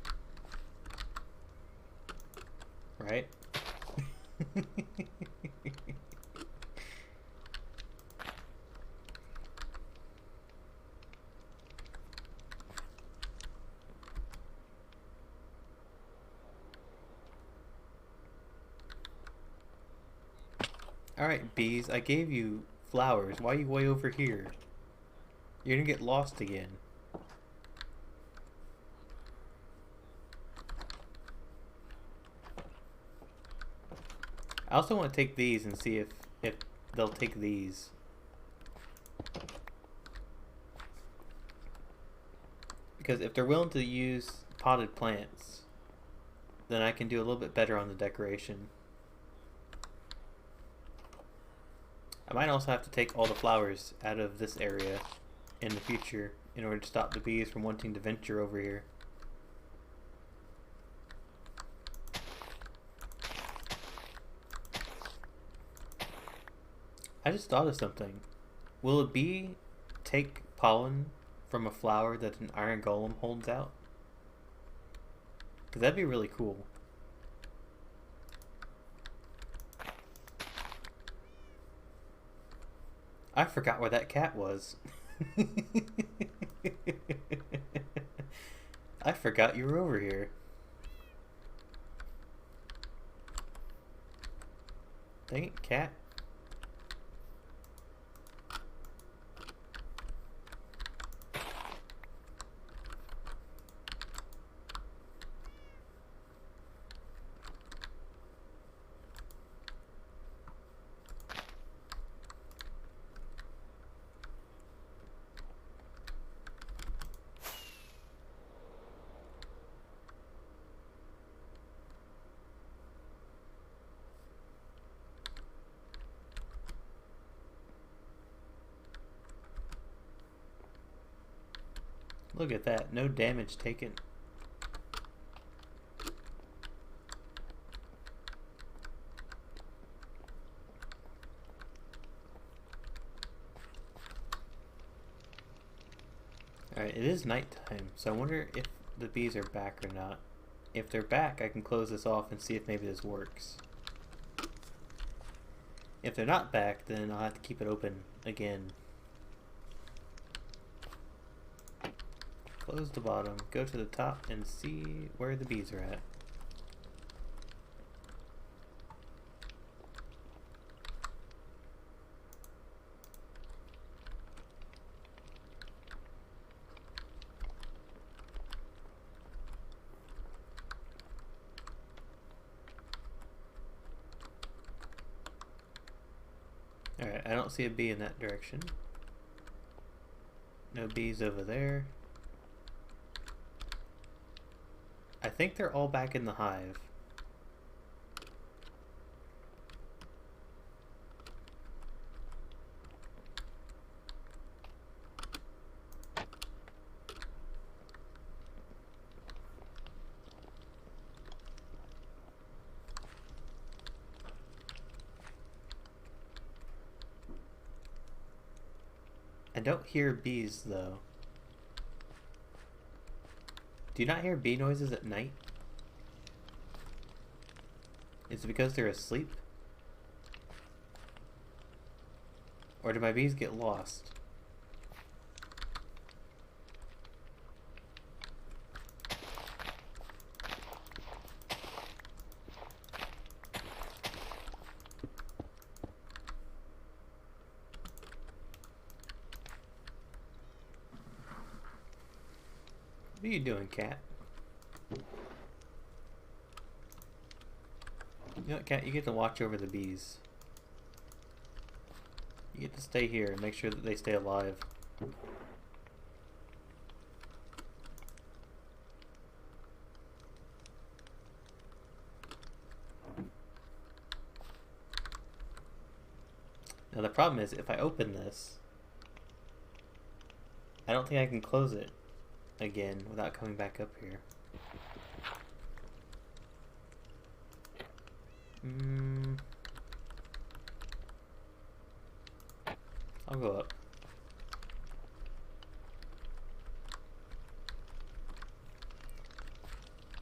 Right? Alright, bees, I gave you flowers. Why are you way over here? You're gonna get lost again. I also want to take these and see if they'll take these. Because if they're willing to use potted plants, then I can do a little bit better on the decoration. I might also have to take all the flowers out of this area in the future in order to stop the bees from wanting to venture over here. I just thought of something. Will a bee take pollen from a flower that an iron golem holds out? Because that'd be really cool. I forgot where that cat was. I forgot you were over here. Dang it, cat. Look at that, no damage taken. Alright, it is nighttime, so I wonder if the bees are back or not. If they're back, I can close this off and see if maybe this works. If they're not back, then I'll have to keep it open again. Close the bottom, go to the top, and see where the bees are at. Alright, I don't see a bee in that direction. No bees over there. I think they're all back in the hive. I don't hear bees though. Do you not hear bee noises at night? Is it because they're asleep? Or do my bees get lost? What are you doing, cat? You know what, cat? You get to watch over the bees. You get to stay here and make sure that they stay alive. Now the problem is, if I open this, I don't think I can close it again without coming back up here. I'll go up.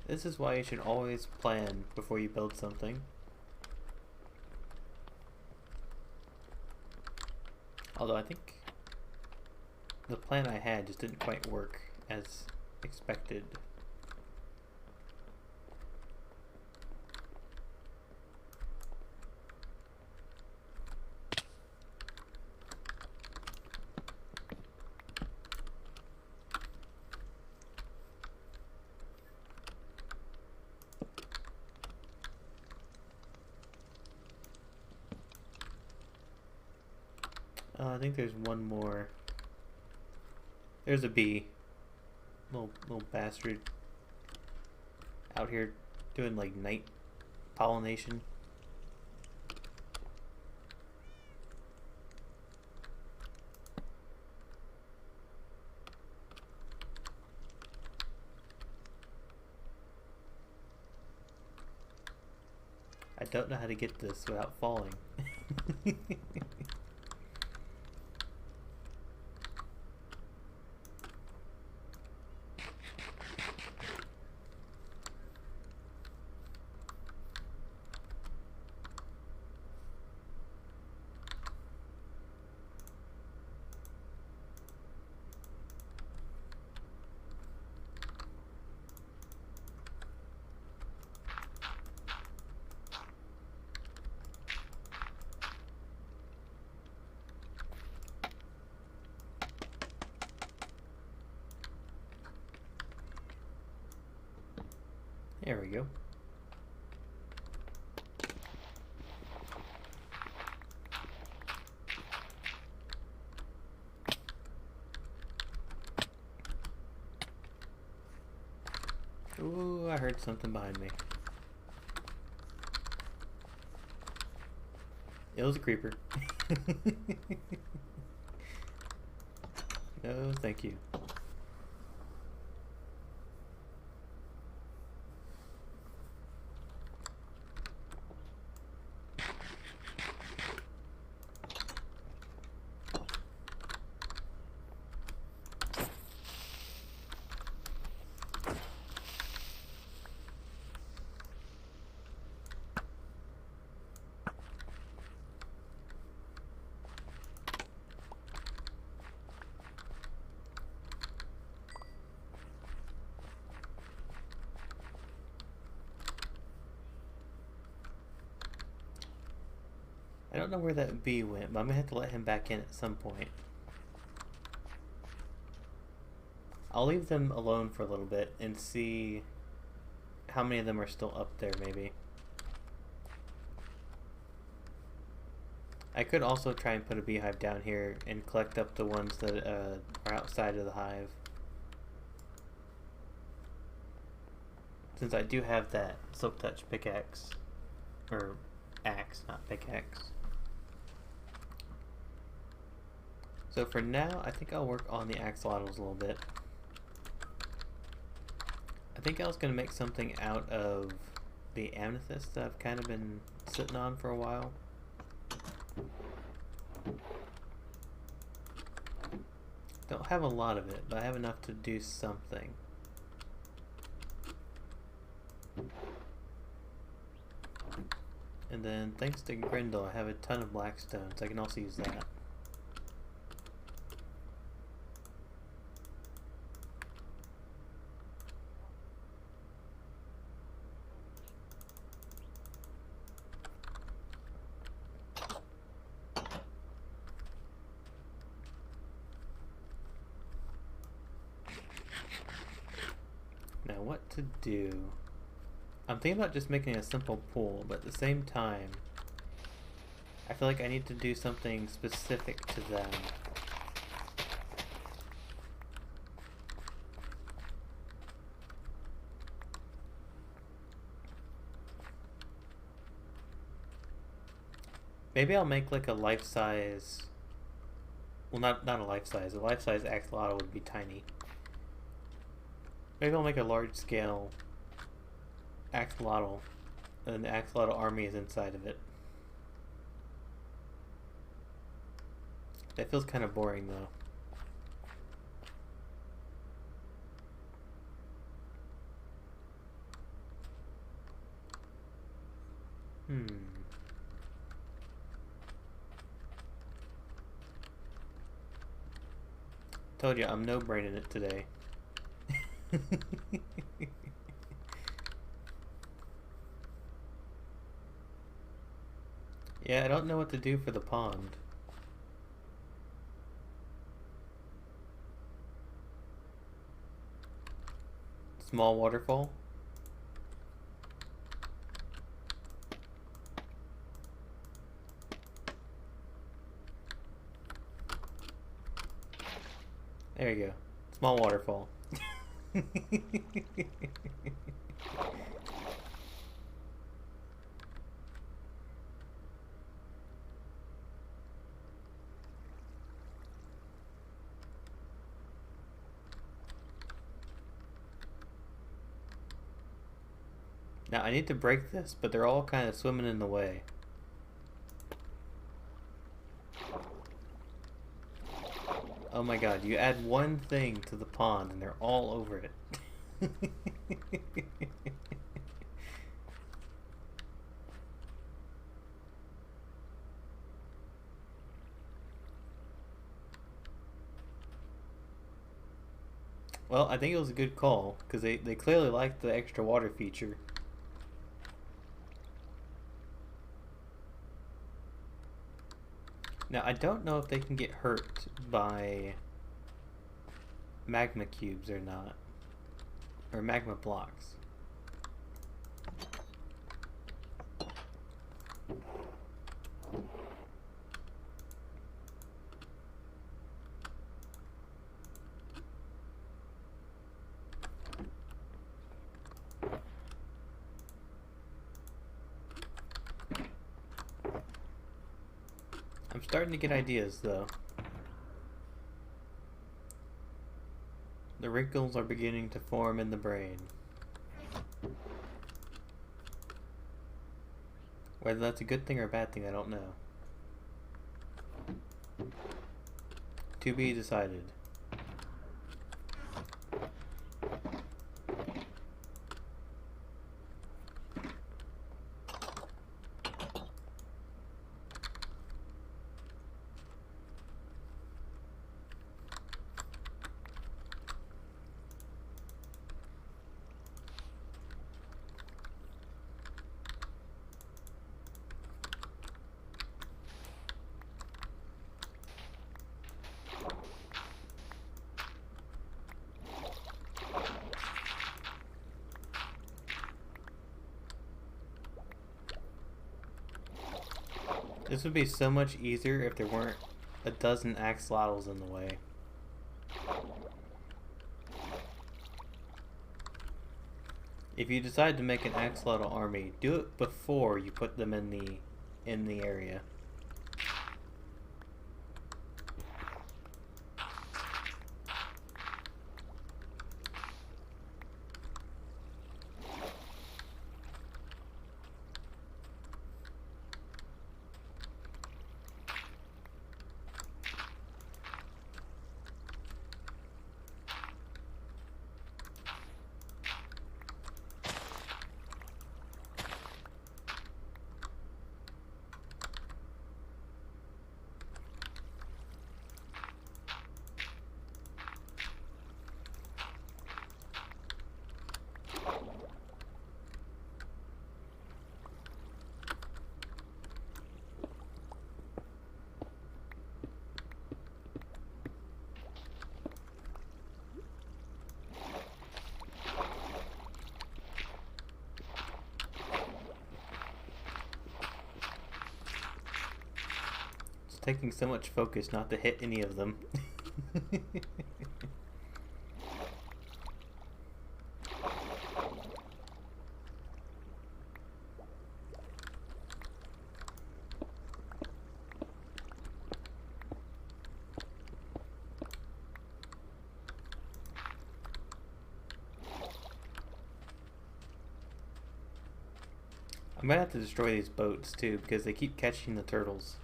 This is why you should always plan before you build something. Although I think the plan I had just didn't quite work as expected. I think there's one more. There's a bee. Little bastard. Out here doing like night pollination. I don't know how to get this without falling. There we go. Ooh, I heard something behind me. It was a creeper. No, thank you. I don't know where that bee went, but I'm gonna have to let him back in at some point. I'll leave them alone for a little bit and see how many of them are still up there, maybe. I could also try and put a beehive down here and collect up the ones that are outside of the hive. Since I do have that Silk Touch pickaxe. Or axe, not pickaxe. So for now, I think I'll work on the axolotls a little bit. I think I was going to make something out of the amethyst that I've kind of been sitting on for a while. Don't have a lot of it, but I have enough to do something. And then thanks to Grindel, I have a ton of blackstone, so I can also use that. Now what to do? I'm thinking about just making a simple pool, but at the same time, I feel like I need to do something specific to them. Maybe I'll make like a life-size, well not a life-size, a life-size axolotl would be tiny. Maybe I'll make a large-scale axolotl, and the axolotl army is inside of it. That feels kind of boring though. Told you, I'm no braining it today. Yeah, I don't know what to do for the pond. Small waterfall? There you go. Small waterfall. Now I need to break this, but they're all kind of swimming in the way. Oh my god, you add one thing to the pond and they're all over it. Well, I think it was a good call, because they clearly liked the extra water feature. Now, I don't know if they can get hurt by magma cubes or not. Or magma blocks. I'm starting to get ideas, though. The wrinkles are beginning to form in the brain. Whether that's a good thing or a bad thing, I don't know. To be decided. This would be so much easier if there weren't a dozen axolotls in the way. If you decide to make an axolotl army, do it before you put them in the area. Taking so much focus not to hit any of them. I'm gonna have to destroy these boats too because they keep catching the turtles.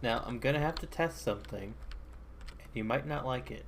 Now, I'm gonna have to test something, and you might not like it.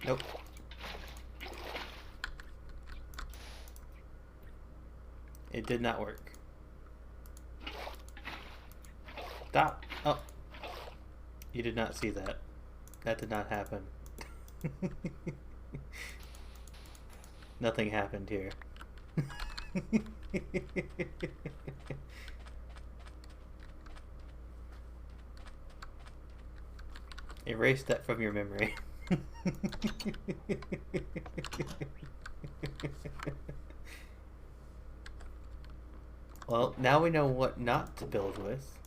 Nope. It did not work. Stop! Oh. You did not see that. That did not happen. Nothing happened here. Erase that from your memory. Well, now we know what not to build with.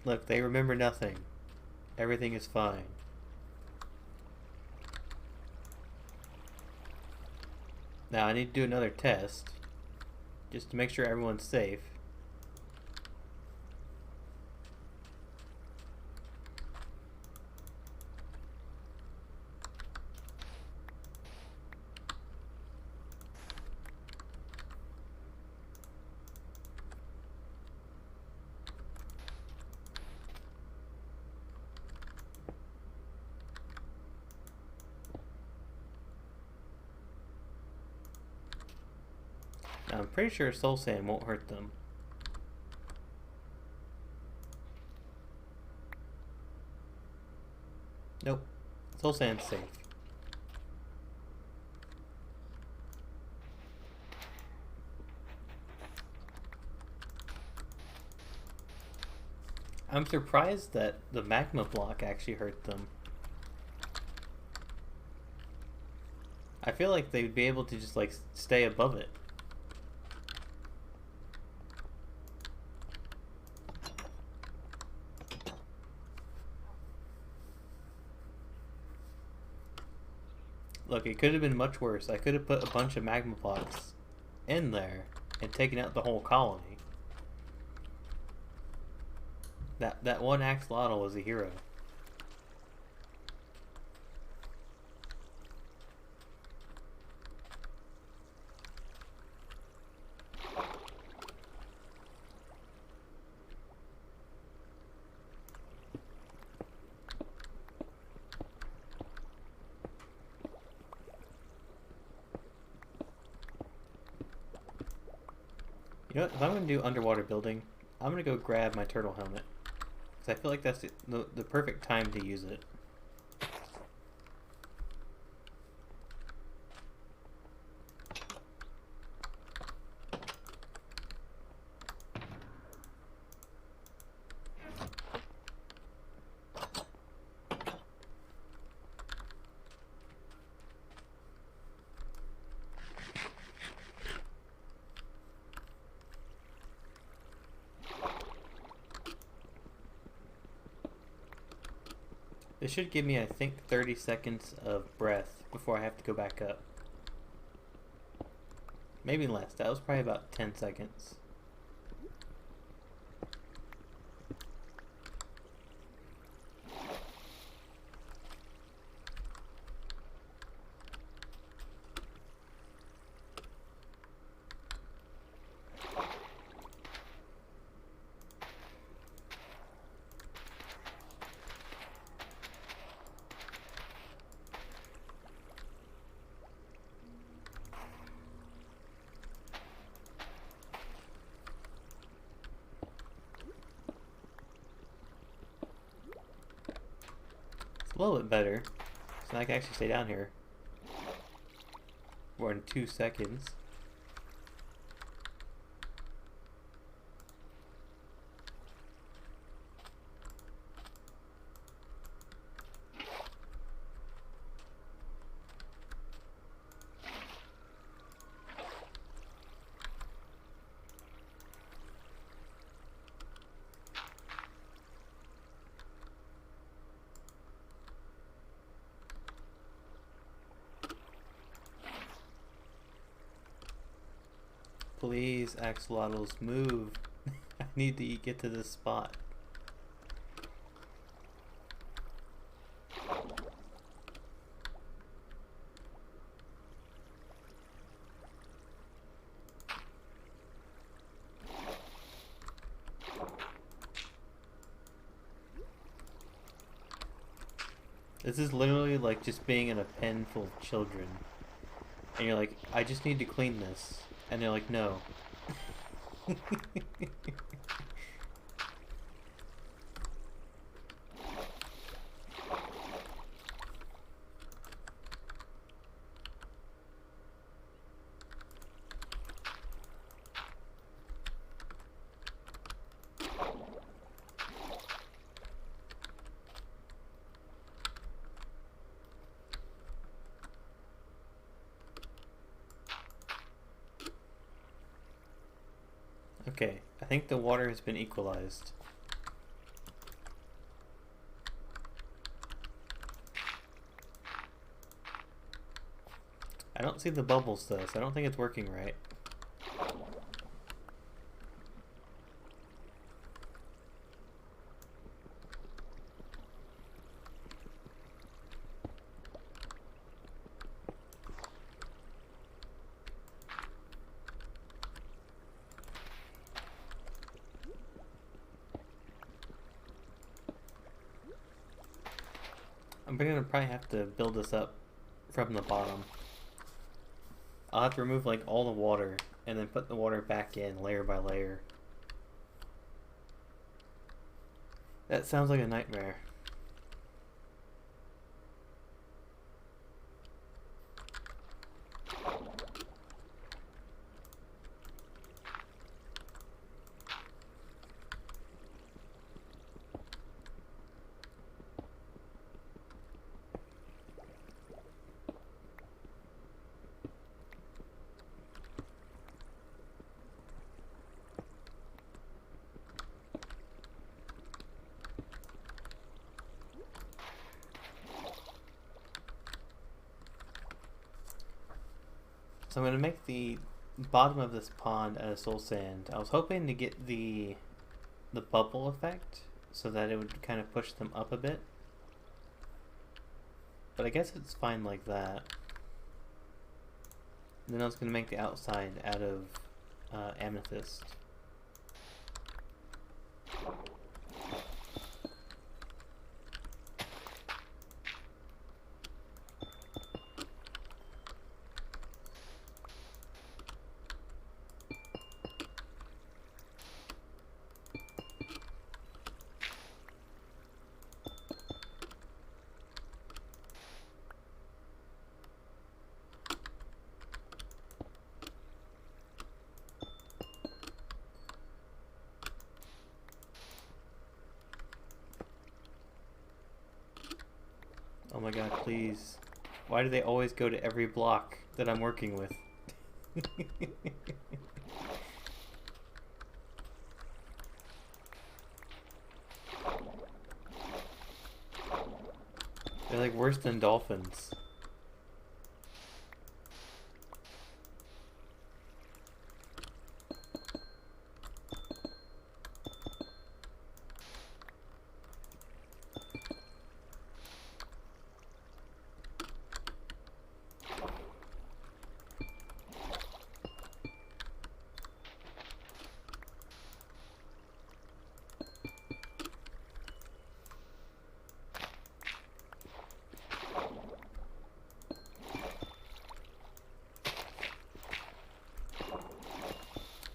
Look, they remember nothing. Everything is fine. Now I need to do another test, just to make sure everyone's safe. Now, I'm pretty sure soul sand won't hurt them. Nope. Soul sand's safe. I'm surprised that the magma block actually hurt them. I feel like they'd be able to just like stay above it. Look, it could have been much worse. I could have put a bunch of magma blocks in there and taken out the whole colony. That one axolotl was a hero. You know what? If I'm going to do underwater building, I'm going to go grab my turtle helmet. Because I feel like that's the perfect time to use it. This should give me, I think, 30 seconds of breath before I have to go back up. Maybe less. That was probably about 10 seconds. A little bit better, so I can actually stay down here for in 2 seconds. Please, axolotls, move. I need to get to this spot. This is literally like just being in a pen full of children. And you're like, I just need to clean this. And they're like, no. Okay, I think the water has been equalized. I don't see the bubbles though, so I don't think it's working right. I'm gonna probably have to build this up from the bottom. I'll have to remove like all the water and then put the water back in layer by layer. That sounds like a nightmare. So I'm going to make the bottom of this pond out of soul sand. I was hoping to get the bubble effect so that it would kind of push them up a bit. But I guess it's fine like that. And then I was going to make the outside out of amethyst. Oh my god, please. Why do they always go to every block that I'm working with? They're like worse than dolphins.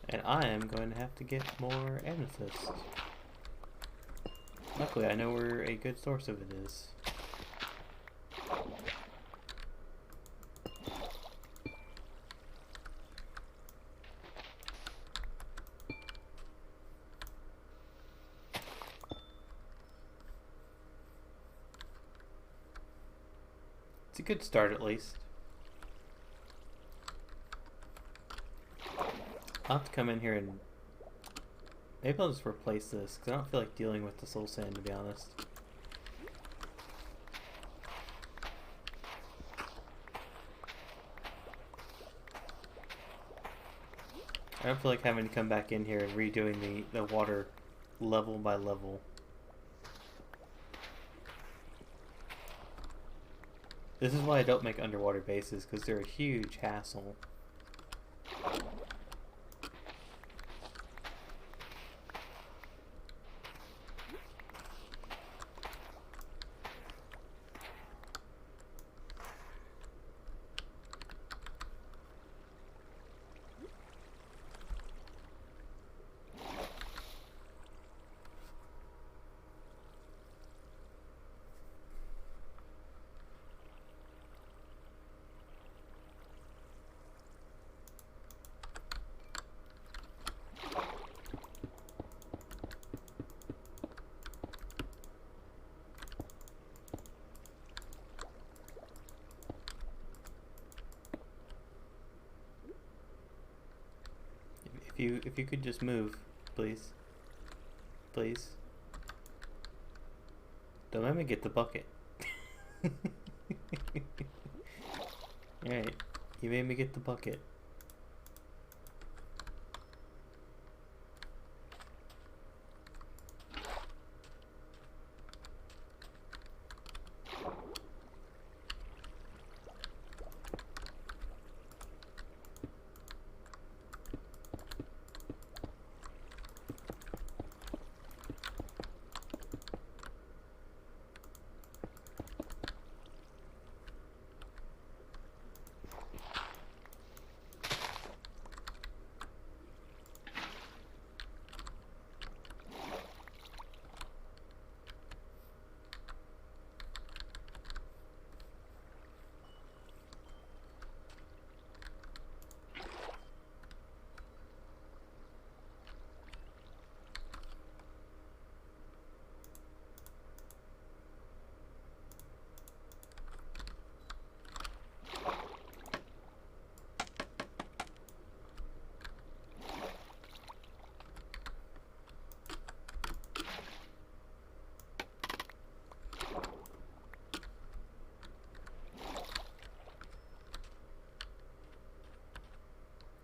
And I am going to have to get more amethyst. Luckily, I know where a good source of it is. It's a good start, at least. I'll have to come in here and maybe I'll just replace this because I don't feel like dealing with the soul sand, to be honest. I don't feel like having to come back in here and redoing the water level by level. This is why I don't make underwater bases, because they're a huge hassle. if you could just move, please. Please. Don't let me get the bucket. Alright, you made me get the bucket.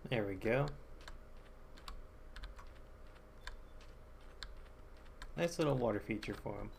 There we go. Nice little water feature for him.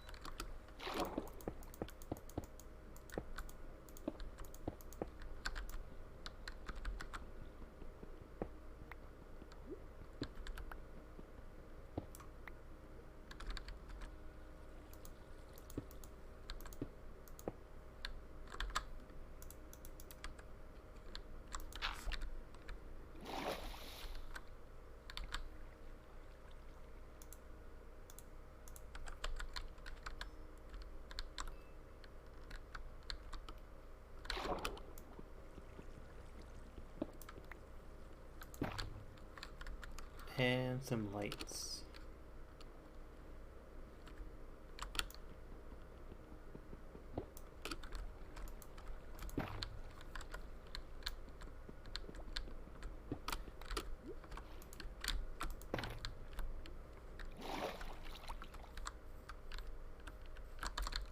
And some lights.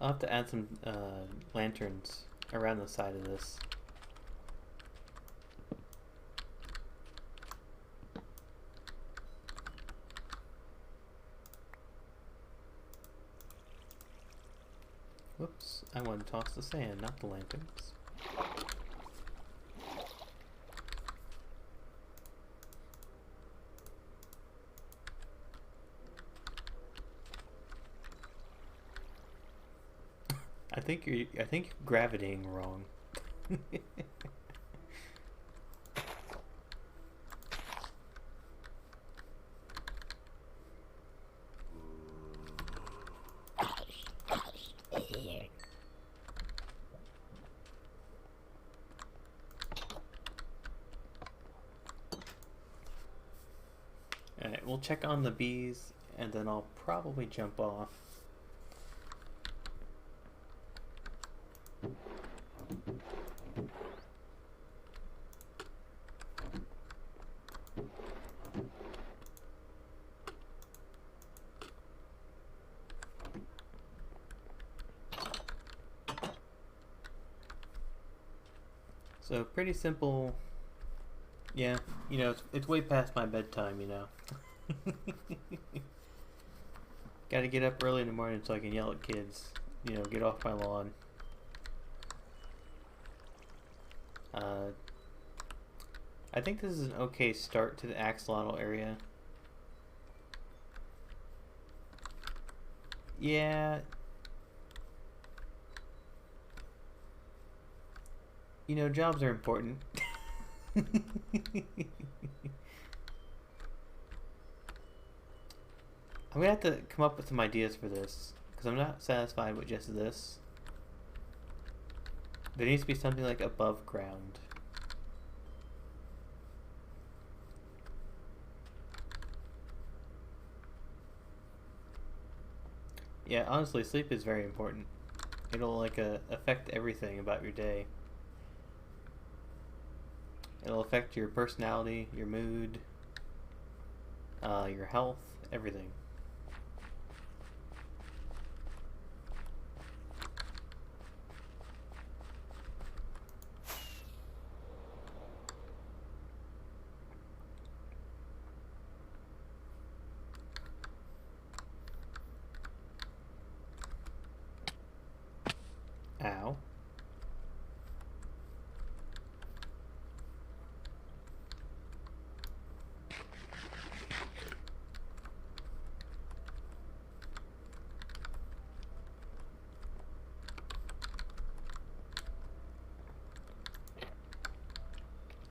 I'll have to add some lanterns around the side of this. Whoops, I want to toss the sand, not the lanterns. I think you're gravitating wrong. Alright, we'll check on the bees and then I'll probably jump off. So pretty simple. Yeah, you know, it's way past my bedtime, you know. Gotta get up early in the morning so I can yell at kids, you know, get off my lawn. I think this is an okay start to the axolotl area. Yeah. You know, jobs are important. I'm gonna have to come up with some ideas for this, because I'm not satisfied with just this. There needs to be something like above ground. Yeah, honestly, sleep is very important. It'll like affect everything about your day. It'll affect your personality, your mood. your health, everything. Ow.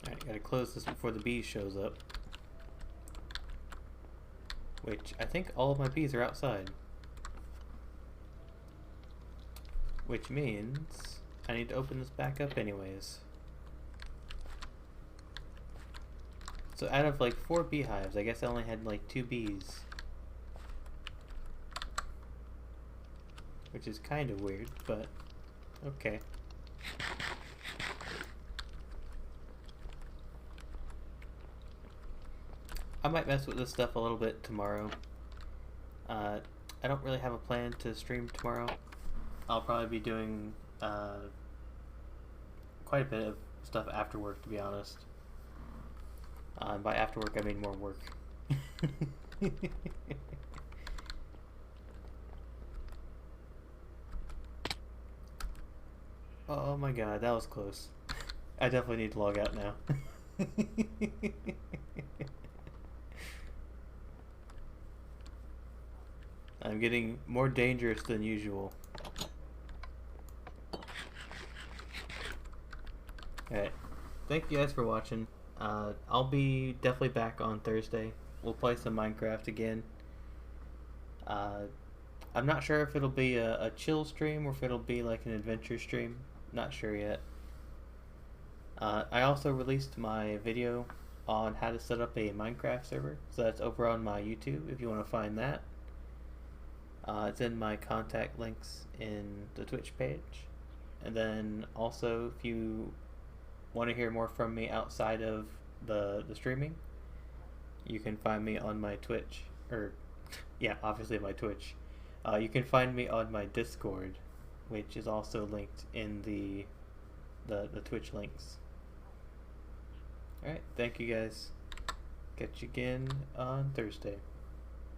Alright, gotta close this before the bees shows up. Which, I think all of my bees are outside. Which means I need to open this back up anyways. So out of like 4 beehives, I guess I only had like 2 bees. Which is kind of weird, but okay. I might mess with this stuff a little bit tomorrow. I don't really have a plan to stream tomorrow. I'll probably be doing quite a bit of stuff after work, to be honest. By after work, I mean more work. Oh my god, that was close. I definitely need to log out now. I'm getting more dangerous than usual. Alright, thank you guys for watching. I'll be definitely back on Thursday. We'll play some Minecraft again. I'm not sure if it'll be a chill stream or if it'll be like an adventure stream. Not sure yet. I also released my video on how to set up a Minecraft server, so that's over on my YouTube if you want to find that. It's in my contact links in the Twitch page. And then also, if you want to hear more from me outside of the streaming, you can find me on my Twitch, or yeah, obviously my Twitch. You can find me on my Discord, which is also linked in the Twitch links. Alright, thank you guys. Catch you again on Thursday.